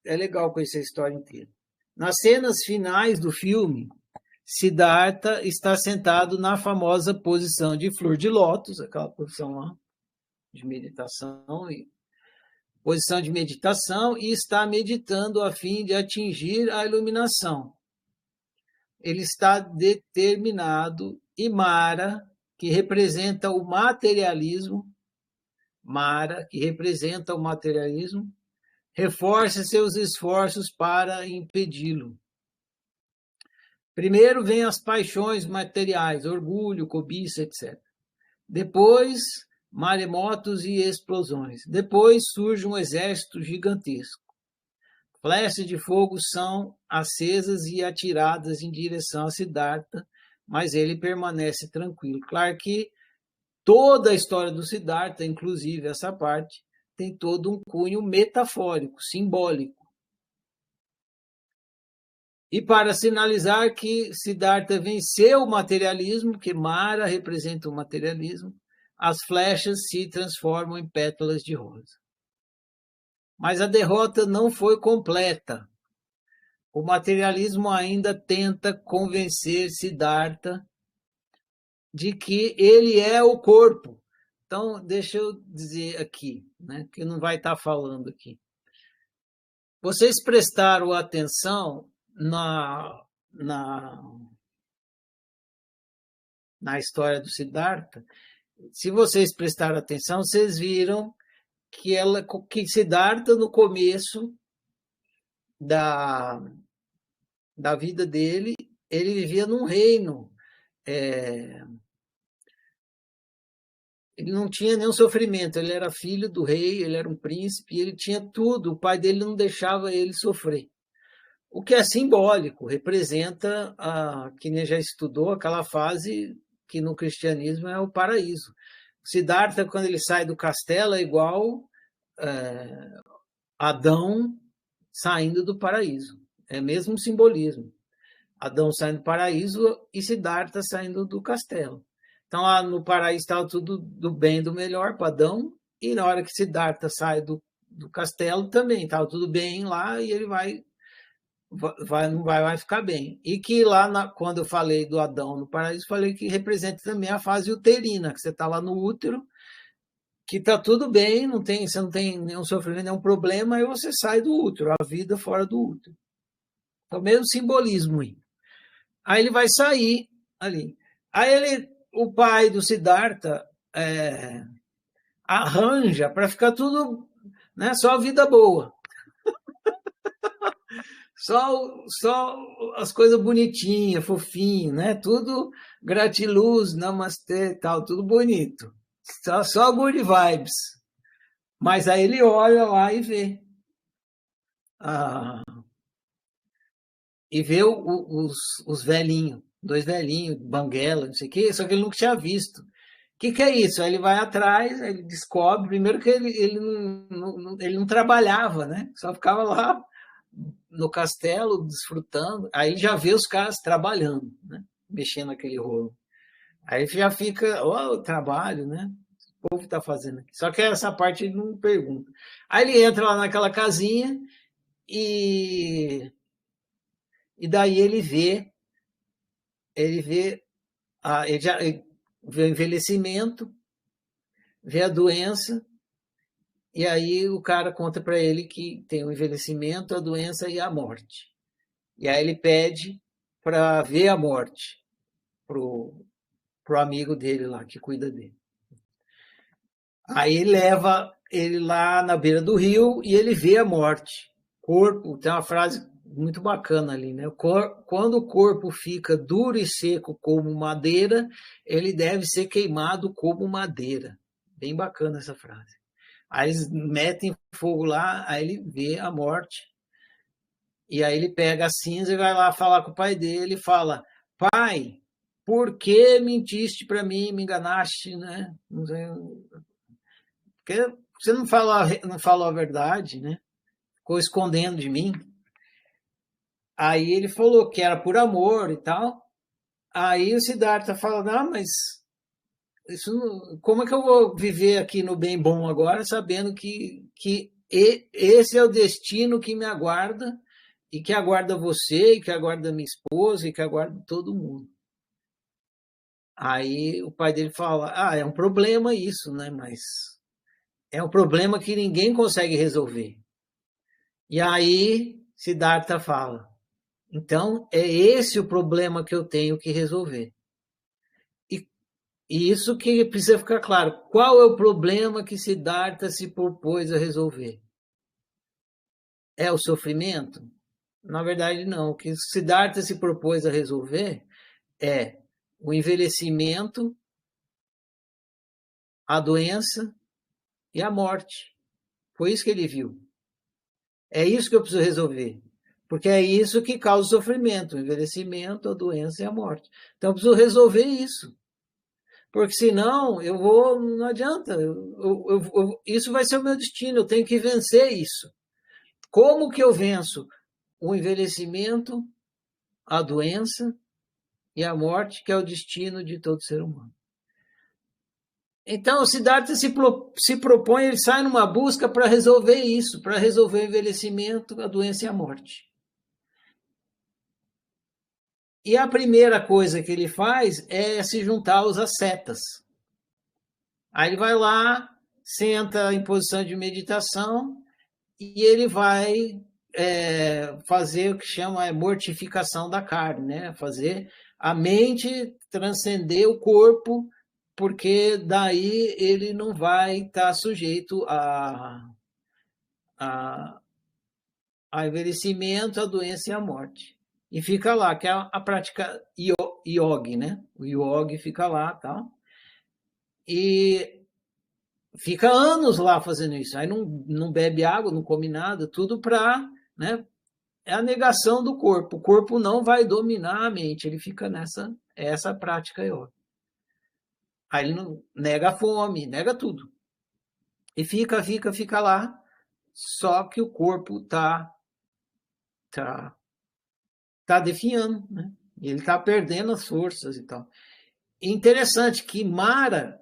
Speaker 1: é legal conhecer a história inteira. Nas cenas finais do filme, Siddhartha está sentado na famosa posição de flor de lótus, aquela posição lá de meditação, e está meditando a fim de atingir a iluminação. Ele está determinado, e Mara, que representa o materialismo, reforça seus esforços para impedi-lo. Primeiro vem as paixões materiais, orgulho, cobiça, etc. Depois, maremotos e explosões. Depois surge um exército gigantesco. Flechas de fogo são acesas e atiradas em direção a Siddhartha, mas ele permanece tranquilo. Claro que toda a história do Siddhartha, inclusive essa parte, tem todo um cunho metafórico, simbólico. E para sinalizar que Siddhartha venceu o materialismo, que Mara representa o materialismo, as flechas se transformam em pétalas de rosa. Mas a derrota não foi completa. O materialismo ainda tenta convencer Siddhartha de que ele é o corpo. Então, deixa eu dizer aqui, né, que não vai estar falando aqui. Vocês prestaram atenção na história do Siddhartha? Se vocês prestaram atenção, vocês viram que Siddhartha, no começo da vida dele, ele vivia num reino. Ele não tinha nenhum sofrimento, ele era filho do rei, ele era um príncipe, ele tinha tudo, o pai dele não deixava ele sofrer. O que é simbólico, representa, quem já estudou, aquela fase que no cristianismo é o paraíso. Siddhartha, quando ele sai do castelo, é igual Adão saindo do paraíso. É mesmo um simbolismo. Adão saindo do paraíso e Siddhartha saindo do castelo. Então, lá no paraíso estava tudo do bem e do melhor para Adão, e na hora que Siddhartha sai do castelo também estava tudo bem lá, e ele não vai ficar bem. E que lá, quando eu falei do Adão no paraíso, falei que representa também a fase uterina, que você está lá no útero, que está tudo bem, você não tem nenhum sofrimento, nenhum problema, aí você sai do útero, a vida fora do útero. Então, mesmo simbolismo aí. Aí ele vai sair ali. Aí o pai do Siddhartha arranja para ficar tudo, né, só vida boa. Só as coisas bonitinhas, fofinhas, né? Tudo gratiluz, namastê, tal, tudo bonito. Só good vibes. Mas aí ele olha lá e vê. E vê os velhinhos, 2 velhinhos, banguela, não sei o quê, só que ele nunca tinha visto. O que é isso? Aí ele vai atrás, ele descobre, primeiro que ele não trabalhava, né? Só ficava lá no castelo, desfrutando. Aí já vê os caras trabalhando, né? Mexendo naquele rolo. Aí já fica, o trabalho, né? O povo está fazendo aqui. Só que essa parte ele não pergunta. Aí ele entra lá naquela casinha e daí ele vê ele vê o envelhecimento, vê a doença, e aí o cara conta para ele que tem o envelhecimento, a doença e a morte. E aí ele pede para ver a morte pro amigo dele lá, que cuida dele. Aí leva ele lá na beira do rio e ele vê a morte. corpo, tem uma frase muito bacana ali, né? Quando o corpo fica duro e seco como madeira, ele deve ser queimado como madeira. Bem bacana essa frase. Aí eles metem fogo lá, aí ele vê a morte. E aí ele pega a cinza e vai lá falar com o pai dele e fala: pai, por que mentiste para mim, me enganaste, né? Porque você não falou a verdade, né? Ficou escondendo de mim. Aí ele falou que era por amor e tal. Aí o Siddhartha fala: não, mas isso como é que eu vou viver aqui no bem bom agora, sabendo que esse é o destino que me aguarda e que aguarda você, e que aguarda minha esposa, e que aguarda todo mundo. Aí o pai dele fala: é um problema isso, né? Mas é um problema que ninguém consegue resolver. E aí Siddhartha fala: então é esse o problema que eu tenho que resolver. E isso que precisa ficar claro. Qual é o problema que Siddhartha se propôs a resolver? É o sofrimento? Na verdade, não. O que Siddhartha se propôs a resolver é o envelhecimento, a doença e a morte. Foi isso que ele viu. É isso que eu preciso resolver. Porque é isso que causa o sofrimento, o envelhecimento, a doença e a morte. Então eu preciso resolver isso. Porque senão eu vou, não adianta. Isso vai ser o meu destino, eu tenho que vencer isso. Como que eu venço o envelhecimento, a doença e a morte, que é o destino de todo ser humano? Então, o Siddhartha se propõe, ele sai numa busca para resolver isso, para resolver o envelhecimento, a doença e a morte. E a primeira coisa que ele faz é se juntar aos ascetas. Aí ele vai lá, senta em posição de meditação e ele vai fazer o que chama mortificação da carne, né? Fazer a mente transcender o corpo, porque daí ele não vai estar sujeito a envelhecimento, a doença e a morte. E fica lá, que é a prática yoga, né? O yoga fica lá, tá? E fica anos lá fazendo isso. Aí não bebe água, não come nada, tudo para, né? É a negação do corpo. O corpo não vai dominar a mente, ele fica essa prática yoga. Aí ele não, nega a fome, nega tudo. E fica lá, só que o corpo tá definhando, né? Ele tá perdendo as forças e tal. E interessante que Mara,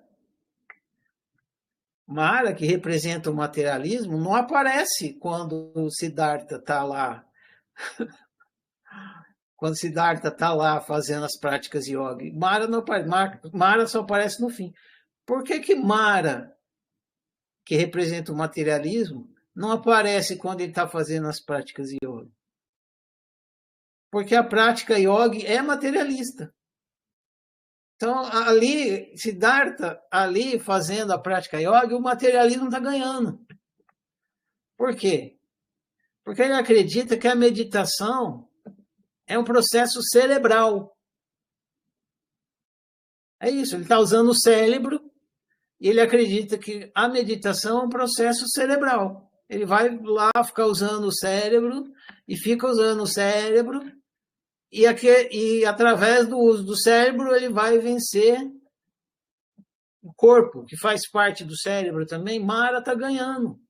Speaker 1: que representa o materialismo, não aparece quando o Siddhartha está lá. Quando Siddhartha está lá fazendo as práticas yoga. Mara não aparece. Mara só aparece no fim. Por que Mara, que representa o materialismo, não aparece quando ele está fazendo as práticas yoga? Porque a prática yoga é materialista. Então, ali, Siddhartha, ali fazendo a prática yoga, o materialismo está ganhando. Por quê? Porque ele acredita que a meditação é um processo cerebral. É isso, ele está usando o cérebro e ele acredita que a meditação é um processo cerebral. Ele vai lá ficar usando o cérebro e fica usando o cérebro e através do uso do cérebro ele vai vencer o corpo, que faz parte do cérebro também. Mara está ganhando.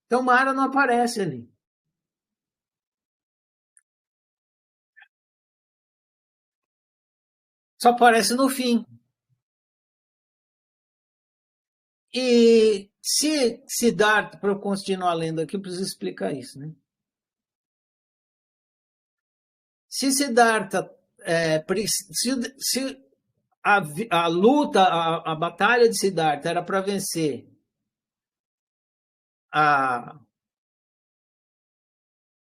Speaker 1: Então Mara não aparece ali. Só aparece no fim. E se Siddhartha, para eu continuar lendo aqui, eu preciso explicar isso, né? Se Siddhartha, se a luta, a batalha de Siddhartha era para vencer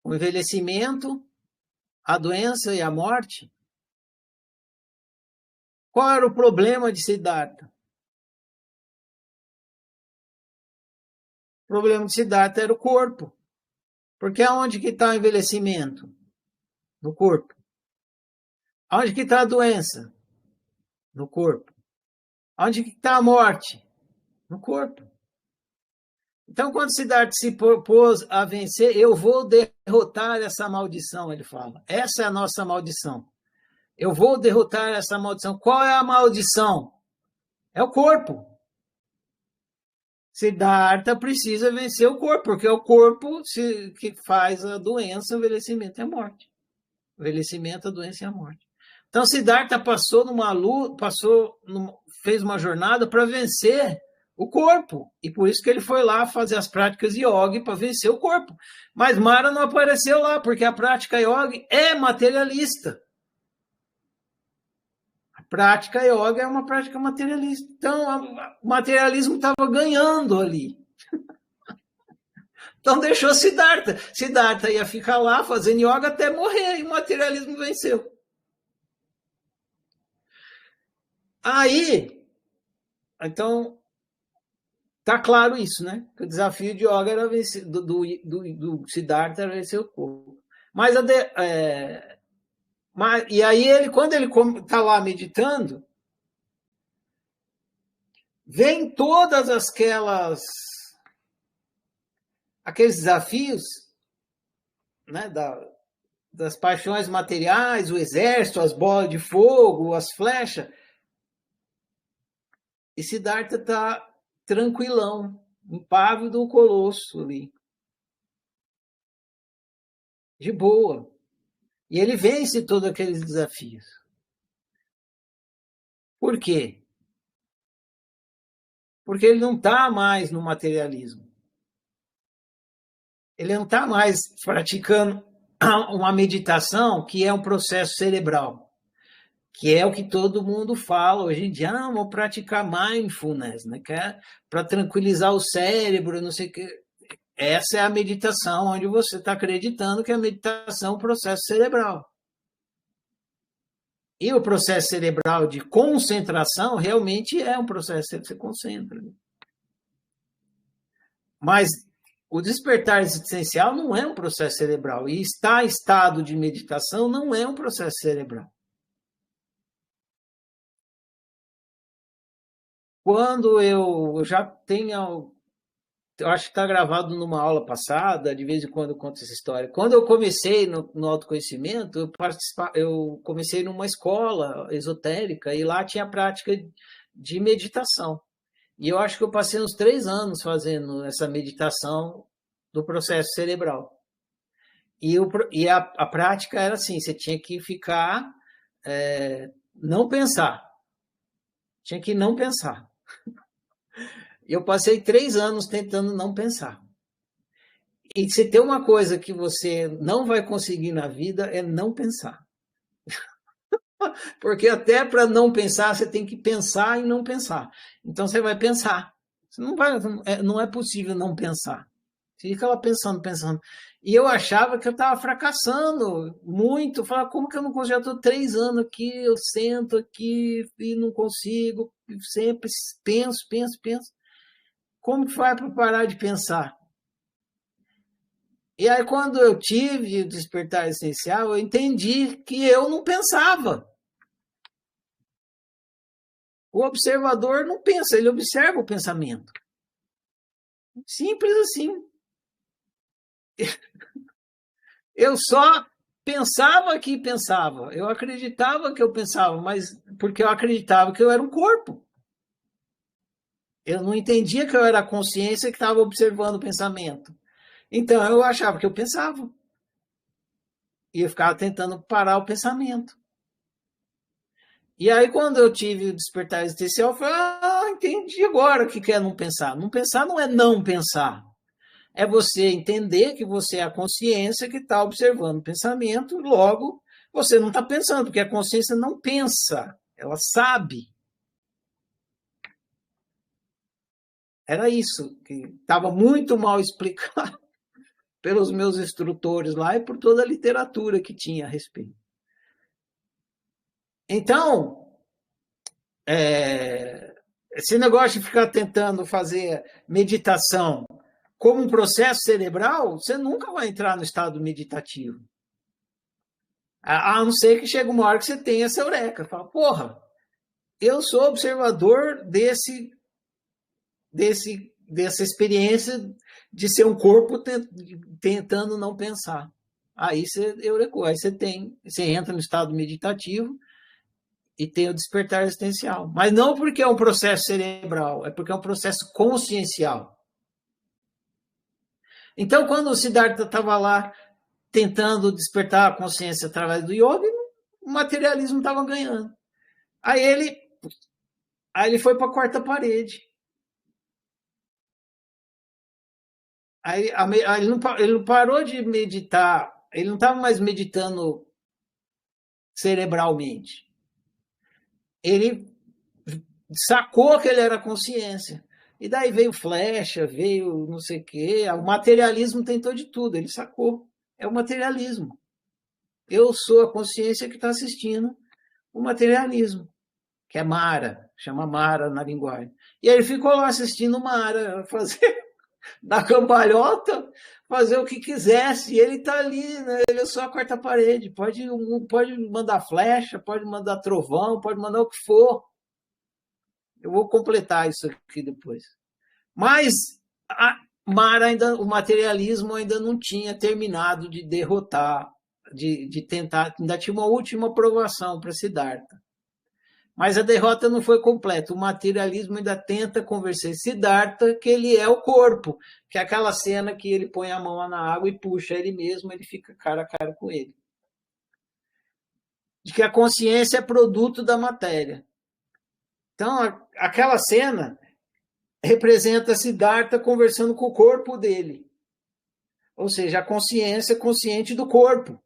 Speaker 1: o envelhecimento, a doença e a morte, qual era o problema de Siddhartha? O problema de Siddhartha era o corpo. Porque aonde que está o envelhecimento? No corpo. Aonde que está a doença? No corpo. Aonde que está a morte? No corpo. Então, quando Siddhartha se propôs a vencer, eu vou derrotar essa maldição, ele fala. Essa é a nossa maldição. Eu vou derrotar essa maldição. Qual é a maldição? É o corpo. Siddhartha precisa vencer o corpo, porque é o corpo que faz a doença, o envelhecimento e a morte. O envelhecimento, a doença e a morte. Então, Siddhartha passou numa luta, fez uma jornada para vencer o corpo. E por isso que ele foi lá fazer as práticas yoga para vencer o corpo. Mas Mara não apareceu lá, porque a prática yoga é materialista. A prática yoga é uma prática materialista. Então, o materialismo estava ganhando ali. Então, deixou Siddhartha. Siddhartha ia ficar lá fazendo yoga até morrer, e o materialismo venceu. Aí, então, tá claro isso, né? Que o desafio de yoga era vencer, do Siddhartha era vencer o corpo. E aí, quando ele está lá meditando, vem todas aqueles desafios, né, das paixões materiais, o exército, as bolas de fogo, as flechas. E Siddhartha está tranquilão, impávido do colosso ali. De boa. E ele vence todos aqueles desafios. Por quê? Porque ele não está mais no materialismo. Ele não está mais praticando uma meditação que é um processo cerebral, que é o que todo mundo fala hoje em dia. Ah, vou praticar mindfulness, né? Que é para tranquilizar o cérebro, não sei o quê. Essa é a meditação, onde você está acreditando que a meditação é um processo cerebral. E o processo cerebral de concentração realmente é um processo que você concentra. Mas o despertar existencial não é um processo cerebral. E estar em estado de meditação não é um processo cerebral. Quando eu já tenho... Eu acho que está gravado numa aula passada, de vez em quando eu conto essa história. Quando eu comecei no autoconhecimento, eu comecei numa escola esotérica e lá tinha prática de meditação. E eu acho que eu passei uns 3 anos fazendo essa meditação do processo cerebral. E a prática era assim, você tinha que ficar, não pensar. Tinha que não pensar. Eu passei 3 anos tentando não pensar. E se tem uma coisa que você não vai conseguir na vida é não pensar. Porque até para não pensar, você tem que pensar em não pensar. Então você vai pensar. Você não é possível não pensar. Você fica lá pensando, pensando. E eu achava que eu estava fracassando muito. Eu falava, como que eu não consigo? Já estou 3 anos aqui, eu sento aqui e não consigo. Sempre penso, penso, penso. Como que faz para parar de pensar? E aí, quando eu tive o despertar essencial, eu entendi que eu não pensava. O observador não pensa, ele observa o pensamento. Simples assim. Eu só pensava que pensava. Eu acreditava que eu pensava, mas porque eu acreditava que eu era um corpo. Eu não entendia que eu era a consciência que estava observando o pensamento. Então eu achava que eu pensava. E eu ficava tentando parar o pensamento. E aí, quando eu tive o despertar existencial, eu falei, entendi agora o que é não pensar. Não pensar não é não pensar. É você entender que você é a consciência que está observando o pensamento, logo, você não está pensando, porque a consciência não pensa, ela sabe. Era isso, que estava muito mal explicado pelos meus instrutores lá e por toda a literatura que tinha a respeito. Então, esse negócio de ficar tentando fazer meditação como um processo cerebral, você nunca vai entrar no estado meditativo. A não ser que chegue uma hora que você tenha essa eureka. Fala, porra, eu sou observador dessa experiência de ser um corpo tentando não pensar. Aí você eurecou, aí você entra no estado meditativo e tem o despertar existencial. Mas não porque é um processo cerebral, é porque é um processo consciencial. Então, quando o Siddhartha estava lá tentando despertar a consciência através do yoga, o materialismo estava ganhando. Aí ele foi para a quarta parede. Aí ele não parou de meditar, ele não estava mais meditando cerebralmente. Ele sacou que ele era consciência. E daí veio flecha, veio não sei o quê. O materialismo tentou de tudo, ele sacou. É o materialismo. Eu sou a consciência que está assistindo o materialismo, que é Mara, chama Mara na linguagem. E ele ficou lá assistindo Mara fazer da cambalhota, fazer o que quisesse. E ele está ali, né? Ele é só a quarta parede. Pode mandar flecha, pode mandar trovão, pode mandar o que for. Eu vou completar isso aqui depois. Mas Mara o materialismo ainda não tinha terminado de derrotar, de tentar, ainda tinha uma última provação para Siddhartha. Mas a derrota não foi completa. O materialismo ainda tenta convencer Siddhartha que ele é o corpo, que é aquela cena que ele põe a mão lá na água e puxa ele mesmo, ele fica cara a cara com ele. De que a consciência é produto da matéria. Então, aquela cena representa Siddhartha conversando com o corpo dele. Ou seja, a consciência consciente do corpo.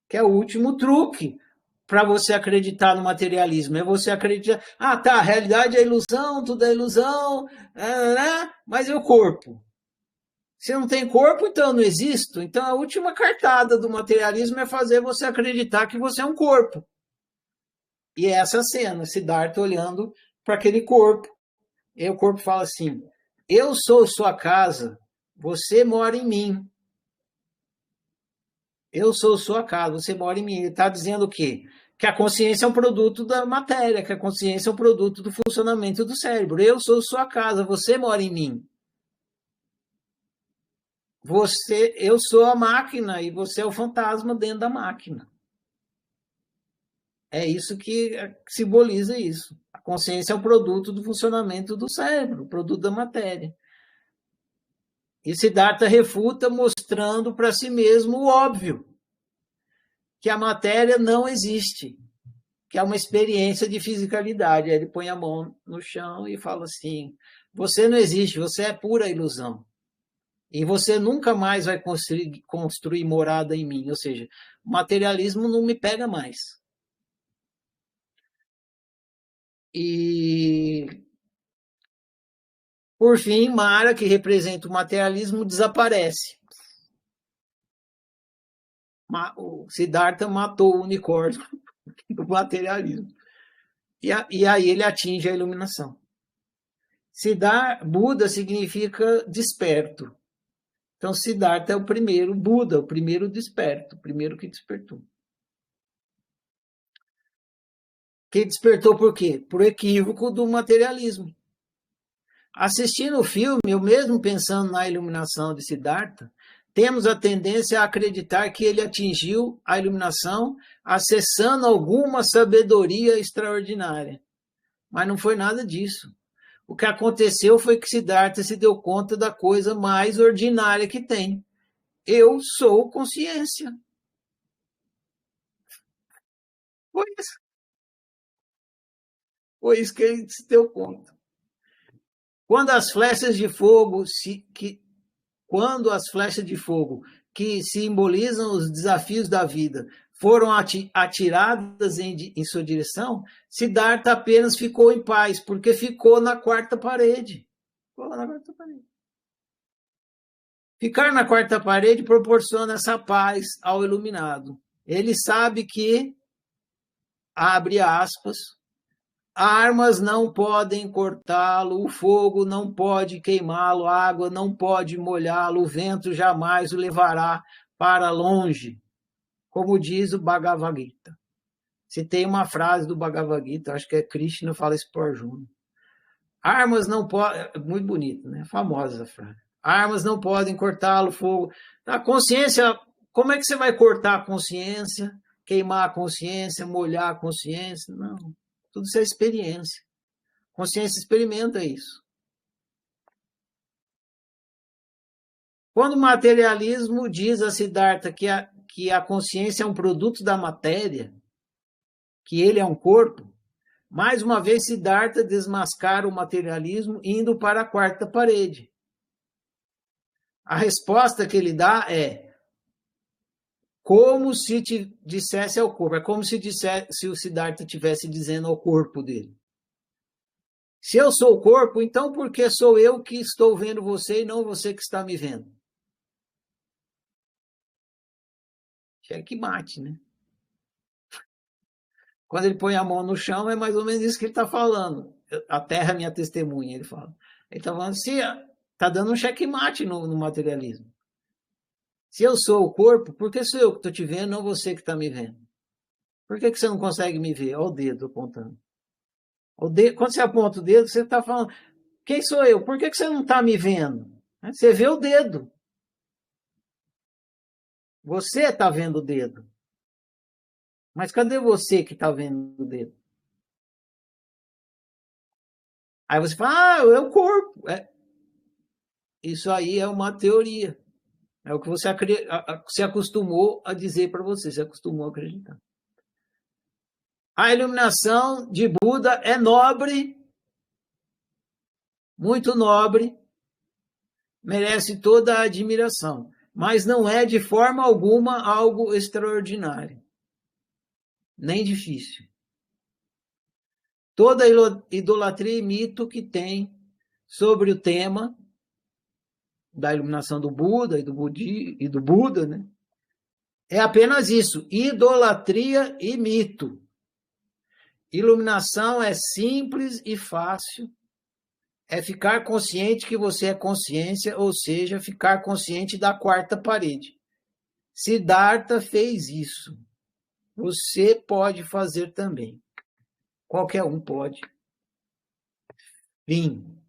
Speaker 1: Que é o último truque para você acreditar no materialismo. É você acreditar, a realidade é ilusão, tudo é ilusão, mas e o corpo? Se não tem corpo, então eu não existo. Então a última cartada do materialismo é fazer você acreditar que você é um corpo. E é essa cena, Siddhartha olhando para aquele corpo. E o corpo fala assim, eu sou sua casa, você mora em mim. Eu sou sua casa, você mora em mim. Ele está dizendo o quê? Que a consciência é um produto da matéria, que a consciência é um produto do funcionamento do cérebro. Eu sou sua casa, você mora em mim. Eu sou a máquina e você é o fantasma dentro da máquina. É isso que simboliza isso. A consciência é um produto do funcionamento do cérebro, produto da matéria. E Siddhartha refuta mostrando para si mesmo o óbvio, que a matéria não existe, que é uma experiência de fisicalidade. Aí ele põe a mão no chão e fala assim, você não existe, você é pura ilusão. E você nunca mais vai construir morada em mim. Ou seja, o materialismo não me pega mais. E, por fim, Mara, que representa o materialismo, desaparece. O Siddhartha matou o unicórnio do materialismo. E aí ele atinge a iluminação. Buda significa desperto. Então, Siddhartha é o primeiro Buda, o primeiro desperto, o primeiro que despertou. Que despertou por quê? Por equívoco do materialismo. Assistindo o filme, eu mesmo pensando na iluminação de Siddhartha, temos a tendência a acreditar que ele atingiu a iluminação acessando alguma sabedoria extraordinária. Mas não foi nada disso. O que aconteceu foi que Siddhartha se deu conta da coisa mais ordinária que tem. Eu sou consciência. Foi isso que ele se deu conta. Quando as flechas de fogo que simbolizam os desafios da vida foram atiradas em sua direção, Siddhartha apenas ficou em paz, porque ficou na quarta parede. Ficar na quarta parede proporciona essa paz ao iluminado. Ele sabe que, abre aspas, Armas não podem cortá-lo, o fogo não pode queimá-lo, a água não pode molhá-lo, o vento jamais o levará para longe, como diz o Bhagavad Gita. Se tem uma frase do Bhagavad Gita, acho que é Krishna fala isso por Arjuna. Armas não podem... Muito bonito, né? Famosa essa frase. Armas não podem cortá-lo, fogo... A consciência... Como é que você vai cortar a consciência, queimar a consciência, molhar a consciência? Não. Tudo isso é experiência. Consciência experimenta isso. Quando o materialismo diz a Siddhartha que a consciência é um produto da matéria, que ele é um corpo, mais uma vez Siddhartha desmascara o materialismo indo para a quarta parede. A resposta que ele dá é como se te dissesse ao corpo. É como se o Siddhartha estivesse dizendo ao corpo dele. Se eu sou o corpo, então por que sou eu que estou vendo você e não você que está me vendo? Checkmate, né? Quando ele põe a mão no chão, é mais ou menos isso que ele está falando. A terra é minha testemunha, ele fala. Ele está falando, se está dando um checkmate no materialismo. Se eu sou o corpo, por que sou eu que estou te vendo, não você que está me vendo? Por que você não consegue me ver? Olha o dedo apontando. Quando você aponta o dedo, você está falando, quem sou eu? Por que você não está me vendo? Você vê o dedo. Você está vendo o dedo. Mas cadê você que está vendo o dedo? Aí você fala, é o corpo. Isso aí é uma teoria. É o que você se acostumou a dizer para você, se acostumou a acreditar. A iluminação de Buda é nobre, muito nobre, merece toda a admiração, mas não é de forma alguma algo extraordinário, nem difícil. Toda idolatria e mito que tem sobre o tema da iluminação do Buda e do Buda, né? É apenas isso, idolatria e mito. Iluminação é simples e fácil, é ficar consciente que você é consciência, ou seja, ficar consciente da quarta parede. Siddhartha fez isso. Você pode fazer também. Qualquer um pode. Fim.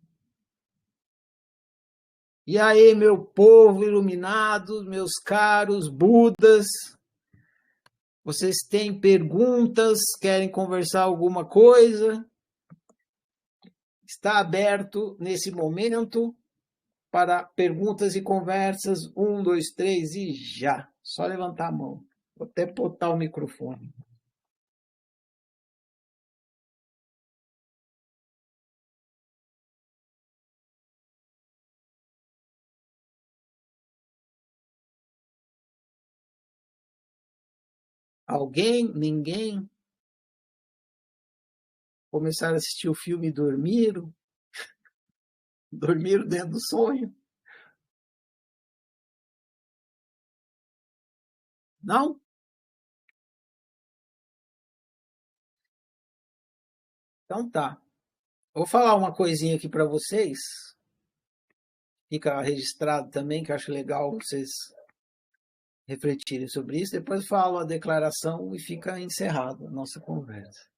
Speaker 1: E aí, meu povo iluminado, meus caros Budas, vocês têm perguntas? Querem conversar alguma coisa? Está aberto nesse momento para perguntas e conversas. 1, 2, 3 e já. Só levantar a mão. Vou até botar o microfone. Alguém? Ninguém? Começaram a assistir o filme e dormiram? Dormiram dentro do sonho? Não? Então tá. Vou falar uma coisinha aqui para vocês. Fica registrado também, que eu acho legal vocês refletirem sobre isso. Depois falo a declaração e fica encerrada a nossa conversa.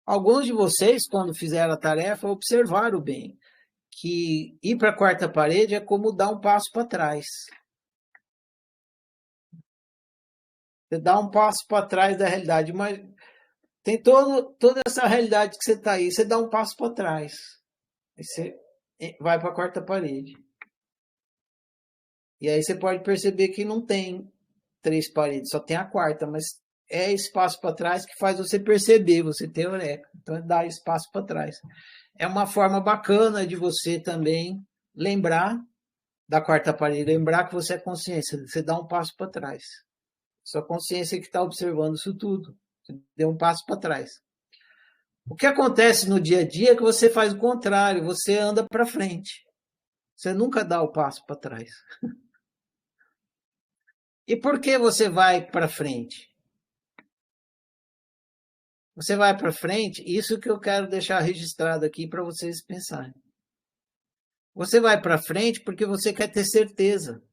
Speaker 1: Alguns de vocês, quando fizeram a tarefa, observaram bem que ir para a quarta parede é como dar um passo para trás. Você dá um passo para trás da realidade, mas tem toda essa realidade que você está aí, você dá um passo para trás. Aí você vai para a quarta parede. E aí você pode perceber que não tem 3 paredes, só tem a quarta, mas é espaço para trás que faz você perceber, você ter eureka. Então é dar espaço para trás. É uma forma bacana de você também lembrar da quarta parede, lembrar que você é consciência, você dá um passo para trás. Sua consciência que está observando isso tudo. Você deu um passo para trás. O que acontece no dia a dia é que você faz o contrário, você anda para frente. Você nunca dá o passo para trás. E por que você vai para frente? Você vai para frente, isso que eu quero deixar registrado aqui para vocês pensarem. Você vai para frente porque você quer ter certeza.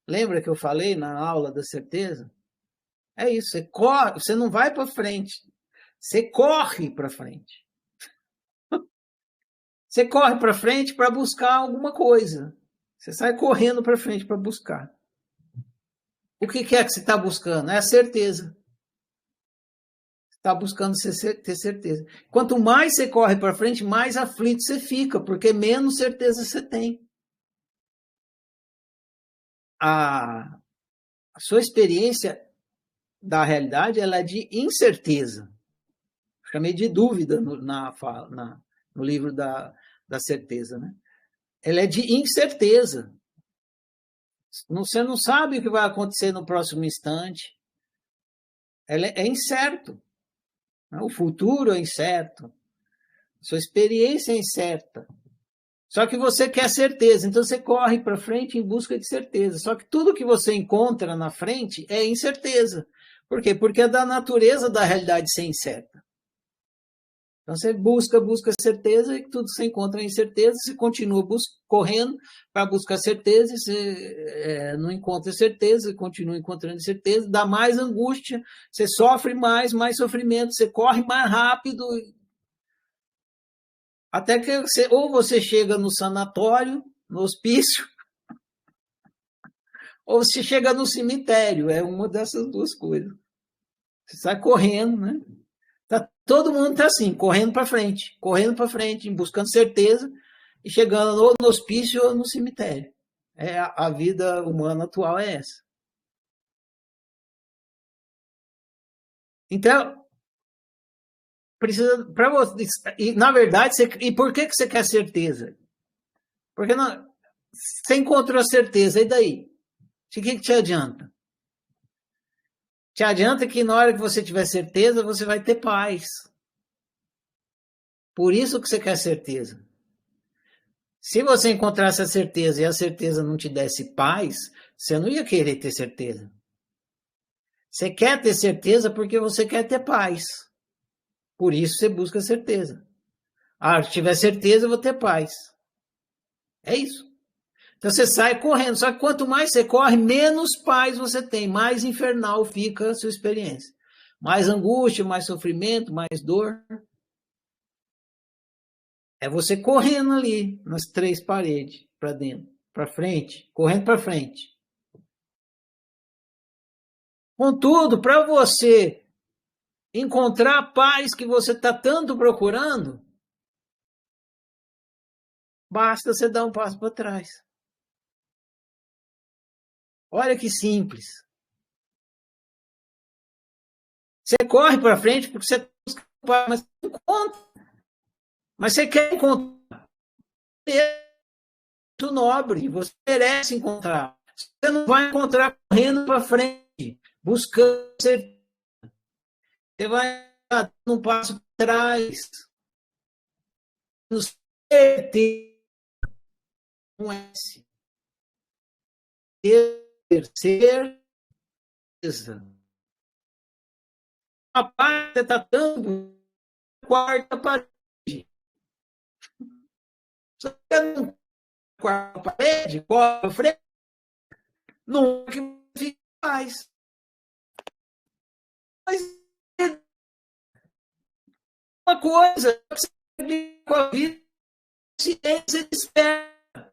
Speaker 1: Lembra que eu falei na aula da certeza? É isso, você corre, você não vai para frente, você corre para frente. Você corre para frente para buscar alguma coisa. Você sai correndo para frente para buscar. O que é que você está buscando? É a certeza. Você está buscando ter certeza. Quanto mais você corre para frente, mais aflito você fica, porque menos certeza você tem. A sua experiência da realidade ela é de incerteza. Chamei de dúvida no livro da certeza. Né? Ela é de incerteza. Você não sabe o que vai acontecer no próximo instante. Ela é incerto. O futuro é incerto. Sua experiência é incerta. Só que você quer certeza, então você corre para frente em busca de certeza. Só que tudo que você encontra na frente é incerteza. Por quê? Porque é da natureza da realidade ser incerta. Então você busca certeza e tudo você encontra incerteza, você continua correndo para buscar certeza, e você não encontra certeza, continua encontrando certeza, dá mais angústia, você sofre mais sofrimento, você corre mais rápido, até que ou você chega no sanatório, no hospício, ou você chega no cemitério, é uma dessas duas coisas. Você sai correndo, né? Todo mundo está assim, correndo para frente, buscando certeza e chegando ou no hospício ou no cemitério. A vida humana atual é essa. Então, precisa para você. E na verdade, e por que você quer certeza? Porque você encontrou a certeza, e daí? O que te adianta? Te adianta que na hora que você tiver certeza, você vai ter paz. Por isso que você quer certeza. Se você encontrasse a certeza e a certeza não te desse paz, você não ia querer ter certeza. Você quer ter certeza porque você quer ter paz. Por isso você busca certeza. Se tiver certeza, eu vou ter paz. É isso. Então você sai correndo. Só que quanto mais você corre, menos paz você tem. Mais infernal fica a sua experiência. Mais angústia, mais sofrimento, mais dor. É você correndo ali, nas três paredes, para dentro, para frente, correndo para frente. Contudo, para você encontrar a paz que você está tanto procurando, basta você dar um passo para trás. Olha que simples. Você corre para frente porque você busca paz, mas não encontra. Mas você quer encontrar. É muito nobre, você merece encontrar. Você não vai encontrar correndo para frente, buscando você vai dar um passo para trás. No certeza, um S. Certeza. A parte está tão quarta parede. Você não quarta parede, corre para frente, não é que fica mais. Mas é uma coisa, você com a vida, ciência espera.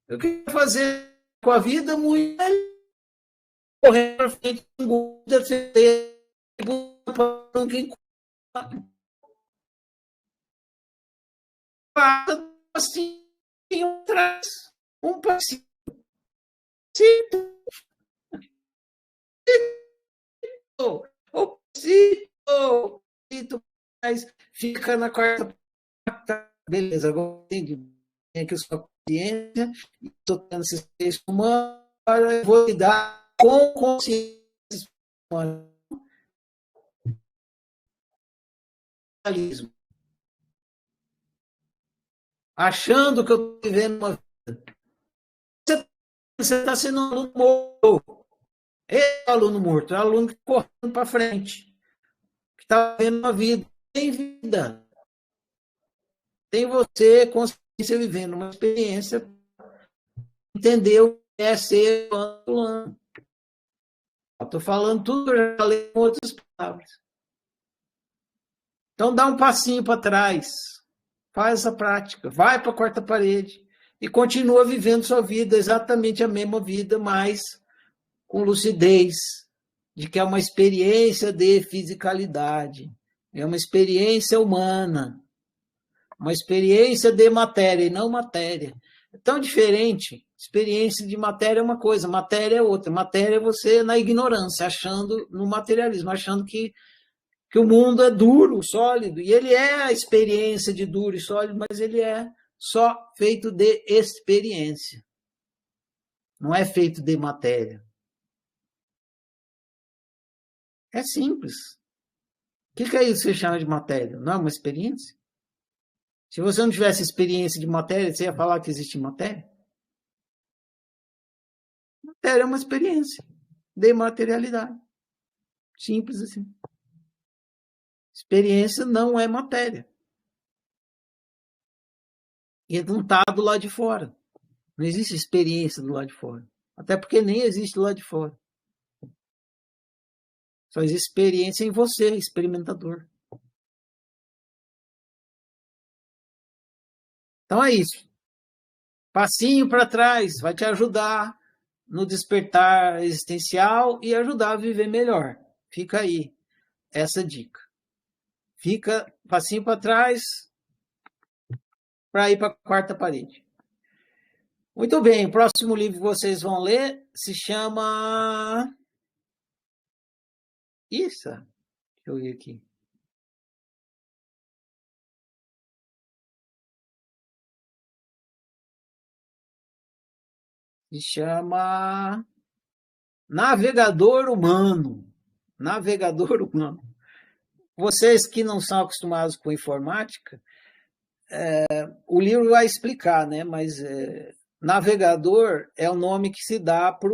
Speaker 1: Eu quero fazer com a vida muito correr para frente, certeza, assim, atrás, um passinho. O mas fica na quarta. Beleza, agora entendi. Tem aqui a sua consciência, estou tendo esse space humano, agora eu vou lidar com consciência humana. Achando que eu estou vivendo uma vida. Você está sendo um aluno morto. É aluno morto, é aluno que correndo para frente. está vivendo uma vida. Tem vida. Tem você, consciência, vivendo uma experiência, entender o que é ser fulano. Estou falando tudo, eu já falei com outras palavras. Então, dá um passinho para trás. Faz essa prática. Vai para a quarta parede. E continua vivendo sua vida, exatamente a mesma vida, mas com lucidez, de que é uma experiência de fisicalidade. É uma experiência humana. Uma experiência de matéria e não matéria. É tão diferente. Experiência de matéria é uma coisa, matéria é outra. Matéria é você na ignorância, achando, no materialismo, achando que o mundo é duro, sólido. E ele é a experiência de duro e sólido, mas ele é só feito de experiência. Não é feito de matéria. É simples. O que é isso que você chama de matéria? Não é uma experiência? Se você não tivesse experiência de matéria, você ia falar que existe matéria? Matéria é uma experiência de materialidade. Simples assim. Experiência não é matéria. E não está do lado de fora. Não existe experiência do lado de fora. Até porque nem existe do lado de fora. Só existe experiência em você, experimentador. Então é isso. Passinho para trás vai te ajudar no despertar existencial e ajudar a viver melhor. Fica aí essa dica. Fica passinho para trás para ir para a quarta parede. Muito bem, o próximo livro que vocês vão ler se chama... Isso, deixa eu ver aqui. Se chama Navegador Humano. Navegador Humano. Vocês que não são acostumados com informática, o livro vai explicar, né? Mas navegador é o nome que se dá para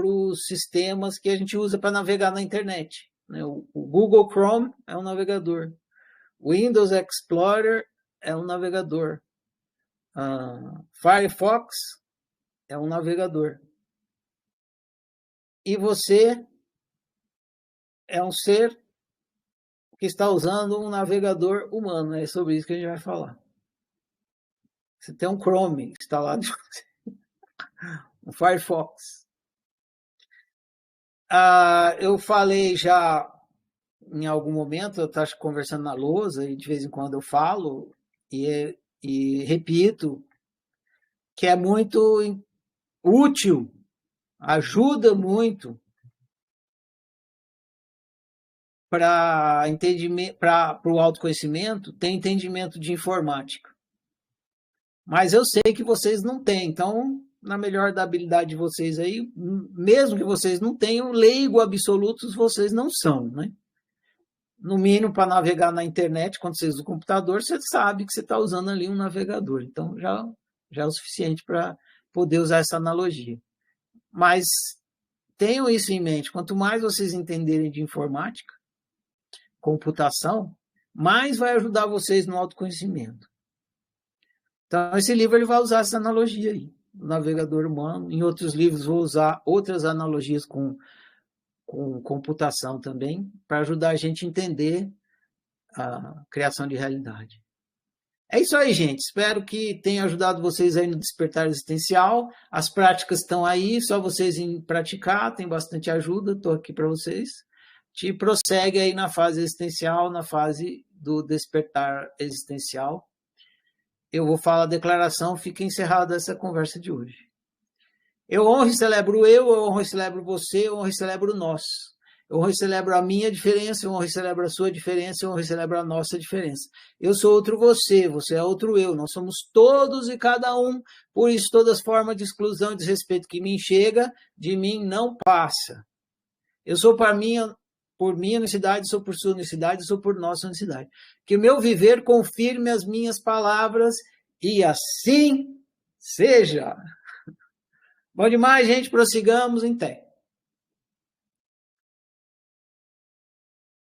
Speaker 1: os sistemas que a gente usa para navegar na internet. Né? O Google Chrome é um navegador. O Windows Explorer é um navegador. Firefox é um navegador. E você é um ser que está usando um navegador humano. É sobre isso que a gente vai falar. Você tem um Chrome instalado, um Firefox. Eu falei já em algum momento, eu estava conversando na lousa e de vez em quando eu falo e repito que é muito útil, ajuda muito para o autoconhecimento, ter entendimento de informática. Mas eu sei que vocês não têm, então, na melhor da habilidade de vocês aí, mesmo que vocês não tenham, leigo absolutos vocês não são, né? No mínimo, para navegar na internet, quando você usa o computador, você sabe que você está usando ali um navegador. Então, já é o suficiente para poder usar essa analogia. Mas tenham isso em mente. Quanto mais vocês entenderem de informática, computação, mais vai ajudar vocês no autoconhecimento. Então, esse livro ele vai usar essa analogia aí, do navegador humano. Em outros livros, vou usar outras analogias com computação também, para ajudar a gente a entender a criação de realidade. É isso aí, gente. Espero que tenha ajudado vocês aí no despertar existencial. As práticas estão aí, só vocês em praticar, tem bastante ajuda, estou aqui para vocês. Te prossegue aí na fase existencial, na fase do despertar existencial. Eu vou falar a declaração, fica encerrada essa conversa de hoje. Eu honro e celebro eu honro e celebro você, eu honro e celebro nós. Eu honro e celebro a minha diferença, eu honro e celebro a sua diferença, eu honro e celebro a nossa diferença. Eu sou outro você, você é outro eu. Nós somos todos e cada um, por isso todas as formas de exclusão e desrespeito que me chega, de mim não passa. Eu sou por minha necessidade, sou por sua necessidade, sou por nossa necessidade. Que o meu viver confirme as minhas palavras e assim seja. Bom demais, gente. Prossigamos em té.